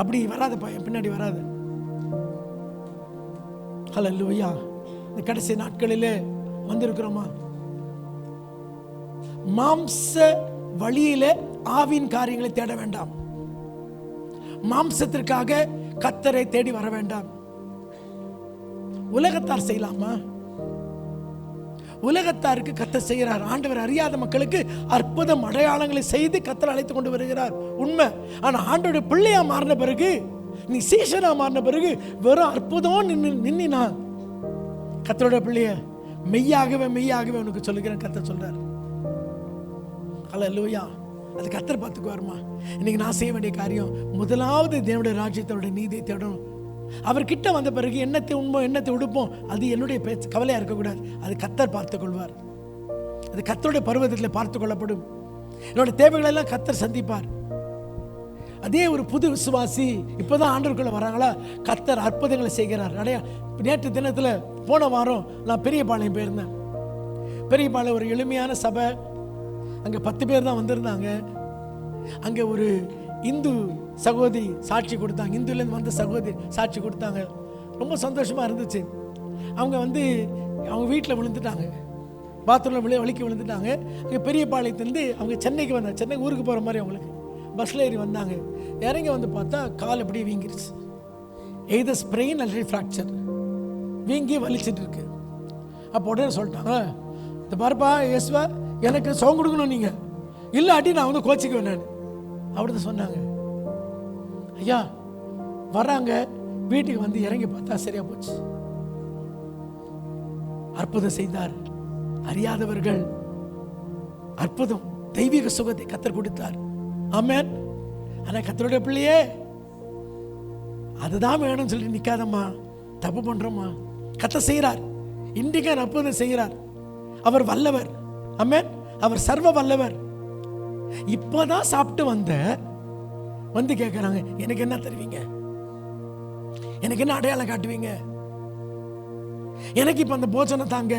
அப்படி வராத பையன் பின்னாடி வராது. ஹல்லேலூயா. இந்த கடைசி நாட்களிலே வந்திருக்கிறோமா? மாம்ச வழியிலே ஆவின் காரியங்களை தேட வேண்டாம். மாம்சத்திற்காக கர்த்தரை தேடி வர வேண்டாம். உலகத்தார் செய்யலாமா? உலகத்தாருக்கு கர்த்தர் செய்கிறார். ஆண்டவர் அறியாத மக்களுக்கு அற்புதம் அடையாளங்களை செய்து கர்த்தர் அழைத்து கொண்டு வருகிறார், உண்மை. ஆனால் ஆண்டவருடைய பிள்ளையா மாறின பிறகு நீ சீஷனா மாறின பிறகு வெறும் அற்புதம் நின்னா. கர்த்தரோட பிள்ளைய மெய்யாகவே மெய்யாகவே உனக்கு சொல்லுகிறேன் கர்த்தர் சொல்றார். ஹல்லேலூயா. அது கர்த்தர் பார்த்துக்குவாருமா. இன்னைக்கு நான் செய்ய வேண்டிய காரியம், முதலாவது தேவனுடைய ராஜ்யத்தோட நீதியை தேடணும். அவர்கிட்ட வந்த பிறகு என்னத்தை உண்மை என்னத்தை உடுப்போம் அது என்னுடைய பேச்சு கவலையா இருக்கக்கூடாது. அது கர்த்தர் பார்த்துக் கொள்வார். அது கர்த்தருடைய பருவத்தில் பார்த்து கொள்ளப்படும். என்னோட தேவைகள் எல்லாம் கர்த்தர் சந்திப்பார். அதே ஒரு புது விசுவாசி இப்போதான் ஆண்டவருக்குள்ள வராங்களா, கர்த்தர் அற்புதங்களை செய்கிறார். அடையா நேற்று தினத்தில் போன வாரம் நான் பெரியபாளையம் போயிருந்தேன். பெரியபாளையம் ஒரு எளிமையான சபை. அங்கே 10 பேர் தான் வந்திருந்தாங்க. அங்கே ஒரு இந்து சகோதரி சாட்சி கொடுத்தாங்க. இந்துலேருந்து வந்த சகோதரி சாட்சி கொடுத்தாங்க. ரொம்ப சந்தோஷமாக இருந்துச்சு. அவங்க அவங்க வீட்டில் விழுந்துட்டாங்க, பாத்ரூமில் வலிக்கு விழுந்துட்டாங்க. அங்கே பெரியபாளையத்துலேருந்து அவங்க சென்னைக்கு வந்தாங்க. சென்னை ஊருக்கு போகிற மாதிரி அவங்களுக்கு பஸ்ஸில் ஏறி வந்தாங்க. இறங்கி வந்து பார்த்தா கால் அப்படியே வீங்கிருச்சு. எய்தர் ஸ்ப்ரெயின் அல்லது ஃப்ராக்சர், வீங்கி வலிச்சிட்டு இருக்கு. அப்போ உடனே சொல்லிட்டாங்க, இந்த பாருப்பா இயேசுவா எனக்கு சோகம் கொடுக்கணும், நீங்கள் இல்லாட்டி நான் கோச்சிக்குவேன் நான் அப்படிதான் சொன்னாங்க. ஐயா வராங்க, வீட்டுக்கு இறங்கி பார்த்தா சரியா போச்சு. அற்புதம் செய்தார். அறியாதவர்கள் அற்புதம் தெய்வீக சுகத்தை கர்த்தர் கொடுத்தார். ஆமென். ஆனா கர்த்தருடைய பிள்ளையே அதுதான் வேணும்னு சொல்லி நிக்காதம்மா, தப்பு பண்றோமா. கர்த்தர் செய்கிறார். இன்றைக்கு அற்புதம் செய்கிறார். அவர் வல்லவர். ஆமென். அவர் சர்வ வல்லவர். இப்பதான் சாப்பிட்டு வந்து கேட்கிறாங்க, எனக்கு என்ன தருவீங்க, எனக்கு என்ன அடையாளம் காட்டுவீங்க, எனக்கு இப்ப அந்த போஜனம் தாங்க.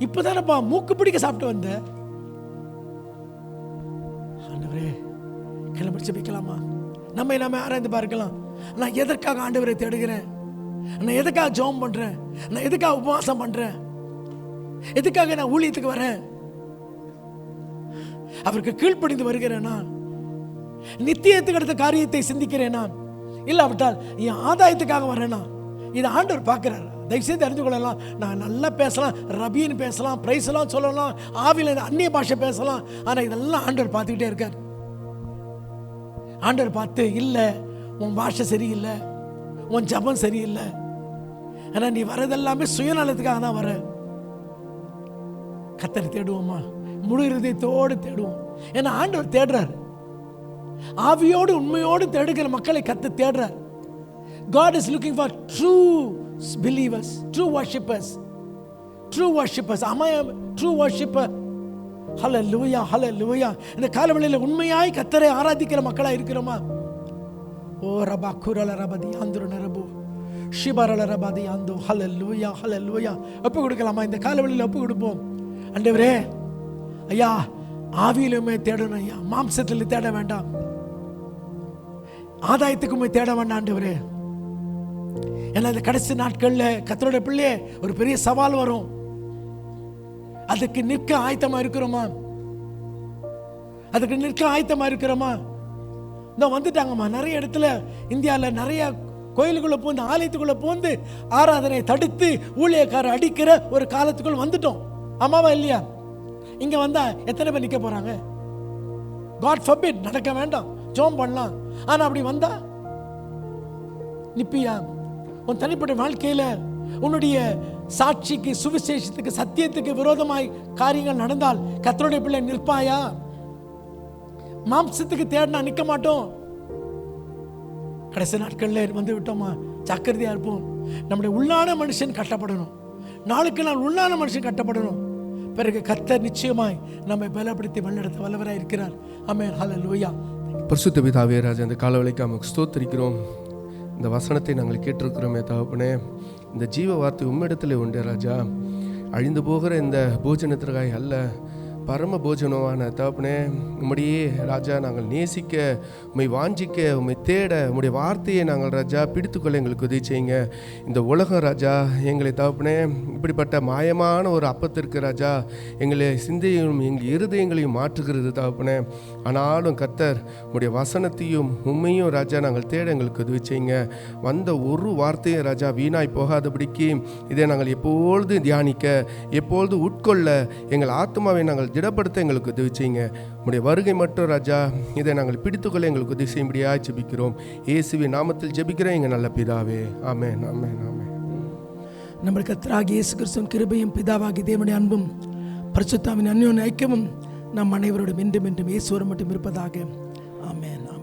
இப்பதானப்பா மூக்கு பிடிக்க சாப்பிட்டு வந்த. ஆண்டவரே கிளம்பிச்சு வைக்கலாமா? நம்ம ஆராய்ந்து பார்க்கலாம். நான் எதற்காக ஆண்டவரை தேடுகிறேன், நான் எதுக்காக ஜெபம் பண்றேன், நான் எதுக்காக உபவாசம் பண்றேன், எதுக்காக நான் ஊழியத்துக்கு வரேன், அவருக்கு கீழ்ப்படிந்து வருகிறேனா, நித்தியத்துக்கு அடுத்த காரியத்தை சிந்திக்கிறேனா, இல்லாவிட்டால் என் ஆதாயத்துக்காக வரேனா? இது ஆண்டவர் பார்க்கிறார். தயவுசெய்து அறிந்து கொள்ளலாம். நான் நல்லா பேசலாம், ரபின்னு பேசலாம், பிரைஸ் எல்லாம் சொல்லலாம், ஆவில அந்நிய பாஷை பேசலாம். ஆனா இதெல்லாம் ஆண்டவர் பார்த்துக்கிட்டே இருக்கார். ஆண்டவர் பார்த்து, இல்ல உன் பாஷை சரியில்லை, உன் ஜபம் சரியில்லை, ஆனா நீ வரதெல்லாமே சுயநலத்துக்காக தான் வர. கர்த்தரை தேடுவோமா? முழு இருதயத்தோடு தேடுவோம். ஏன்னா ஆண்டவர் தேடுறார். ஆவியோடு உண்மையோடு தேடுகிற மக்களை கர்த்தர் தேடுறார். God is looking for true believers, true worshippers, true worshippers. Am I a true worshipper? Hallelujah, hallelujah. இந்த காலவெளியில உண்மையாய் கர்த்தரை ஆராதிக்கிற மக்களா இருக்கிறோமா? ஓ ரபா குரல ரபதி ஆந்துரு நரபு ஷிபரல ரபதி ஆந்து. ஹல்லேலூயா, ஹல்லேலூயா. ஒப்பு கொடுக்கலாமா? இந்த காலவெளியில ஒப்பு கொடுப்போம். ஆண்டவரே ஐயா, ஆவியிலுமே தேடணும் ஐயா, மாம்சத்தில் தேட வேண்டாம், ஆதாயத்துக்குமே தேட வேண்டாம் ஆண்டவரே. ஏன்னா இந்த கடைசி நாட்கள்ல கர்த்தருடைய பிள்ளையே ஒரு பெரிய சவால் வரும். அதுக்கு நிற்க ஆயத்தமா இருக்கிறோமா? அதுக்கு நிற்க ஆயத்தமா இருக்கிறோமா? இன்னும் வந்துட்டாங்கம்மா நிறைய இடத்துல, இந்தியாவில் நிறைய கோயிலுக்குள்ள பூந்து, ஆலயத்துக்குள்ள பூந்து ஆராதனை தடுத்து ஊழியக்காரர் அடிக்கிற ஒரு காலத்துக்குள் வந்துட்டோம். ஆமாவா இல்லையா? இங்க வந்தா எத்தனை பேர் நிக்க போறாங்க? God forbid, நடக்க வேண்டாம், ஜெபம் பண்ணலாம். ஆனா அப்படி வந்தா நிப்பியா? உன் தனிப்பட்ட வாழ்க்கையில உன்னுடைய சாட்சிக்கு, சுவிசேஷத்துக்கு, சத்தியத்துக்கு விரோதமாய் காரியங்கள் நடந்தால் கர்த்தருடைய பிள்ளை நிற்பாயா? மாம்சத்துக்கு தேடினா நிற்க மாட்டோம். கடைசி நாட்கள்ல வந்து விட்டோமா? ஜாக்கிரதையா இருப்போம். நம்முடைய உள்ளான மனுஷன் கட்டப்படணும். நாளுக்கு நாள் உள்ளான மனுஷன் கட்டப்படணும். பிறகு கர்த்தர் நிச்சயமாய் நம்மை பலப்படுத்தி வழிநடத்த வல்லவராய் இருக்கிறார். ஆமென், ஹல்லேலூயா. பரிசுத்த பிதாவே ராஜா, இந்த காலவெளிக்கு நமக்கு ஸ்தோத்திரிக்கிறோம். இந்த வசனத்தை நாங்கள் கேட்டிருக்கிறோமே தகப்பனே. இந்த ஜீவ வார்த்தை உம்மிடத்தில் உண்டு ராஜா. அழிந்து போகிற இந்த போஜனத்திற்காக அல்ல, பரம போஜனமான தகப்பனே, உம்முடையே ராஜா நாங்கள் நேசிக்க, உம்மை வாஞ்சிக்க, உம்மை தேட, உம்முடைய வார்த்தையை நாங்கள் ராஜா பிடித்துக்கொள்ள எங்களுக்கு உதவி செய்யுங்க. இந்த உலகம் ராஜா எங்களை தகப்பனே இப்படிப்பட்ட மாயமான ஒரு அப்பத்திற்கு ராஜா எங்களை சிந்தையும் எங்கள் இருதயங்களையும் மாற்றுகிறது தகப்பனே. ஆனாலும் கர்த்தர் உம்முடைய வசனத்தையும் உண்மையும் ராஜா நாங்கள் தேட எங்களுக்கு உதவி செய்யுங்க. வந்த ஒரு வார்த்தையும் ராஜா வீணாய் போகாதபடிக்கு இதை நாங்கள் எப்பொழுது தியானிக்க, எப்பொழுது உட்கொள்ள, எங்கள் ஆத்மாவை நாங்கள் திடப்படுத்த எங்களுக்கு உதவி செய்யுங்க. உடைய வருகை மட்டும் ராஜா இதை நாங்கள் பிடித்துக்கொள்ள எங்களுக்கு உதவி செய்யும்படியாக ஜெபிக்கிறோம். இயேசுவின் நாமத்தில் ஜெபிக்கிறோம் எங்கள் நல்ல பிதாவே. ஆமென், ஆமென், ஆமென். நம்முடைய கர்த்தராகிய இயேசு கிறிஸ்துவின் கிருபையும் பிதாவாகிய தேவனுடைய அன்பும் பரிசுத்தாவின் அந்யோன்ய ஐக்கியமும் நம் அனைவரோடும் என்றும் என்றும் இயேசுவோடு மட்டும் இருப்பதாக. ஆமென்.